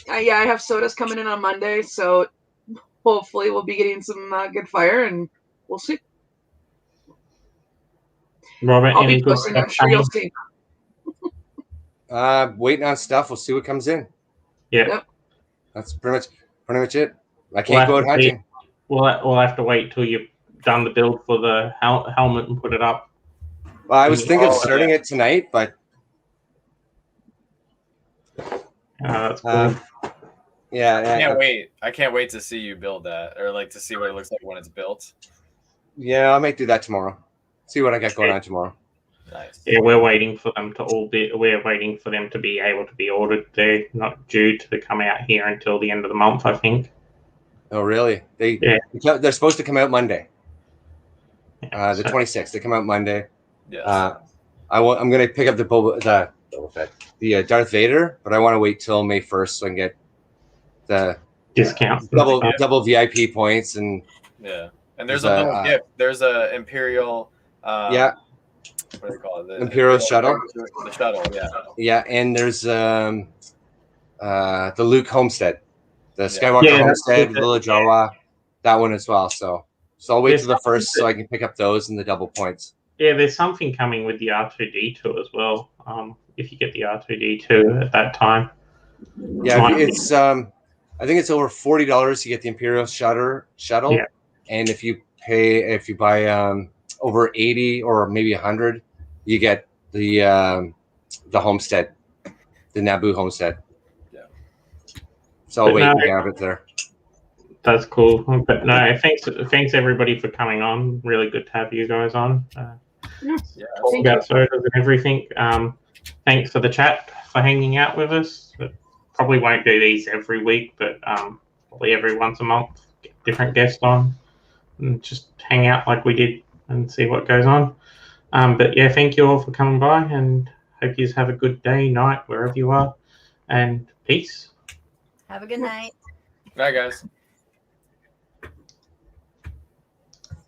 I have sodas coming in on Monday, so. Hopefully, we'll be getting some good fire, and we'll see. Robert, I'll be posting. I'm sure you'll see. Waiting on stuff. We'll see what comes in. Yeah. Yep. That's pretty much it. I can't go out hunting. We'll have to wait till you've done the build for the helmet and put it up. Well, I was thinking of starting it tonight, but that's cool. I can't wait to see you build that, or like to see what it looks like when it's built. Yeah, I might do that tomorrow. See what I got going on tomorrow. Nice. Yeah, we're waiting for them to be able to be ordered. They're not due to come out here until the end of the month, I think. Oh, really? They're supposed to come out Monday. The 26th. They come out Monday. Yes. I'm going to pick up the Darth Vader, but I want to wait till May 1st so I can get the discount, double VIP points, and and there's a little gift. There's a Imperial. What do they call it? The Imperial shuttle. The shuttle, yeah, and there's the Luke homestead, the Skywalker homestead, Little Jawa, that one as well. So I'll wait till the first so I can pick up those and the double points. Yeah, there's something coming with the R2D2 as well. If you get the R2D2 at that time. Yeah, it's I think it's over $40 you get the Imperial shuttle, and if you buy over 80 or maybe 100, you get the homestead, the Naboo homestead. Yeah. So I'll wait and grab it there. That's cool. But no, thanks everybody for coming on. Really good to have you guys on. talk about sodas and everything. Thanks for the chat, for hanging out with us. But probably won't do these every week, but probably every once a month, get different guests on and just hang out like we did and see what goes on. But yeah, thank you all for coming by, and hope you have a good day, night, wherever you are, and peace. Have a good night. Bye, guys.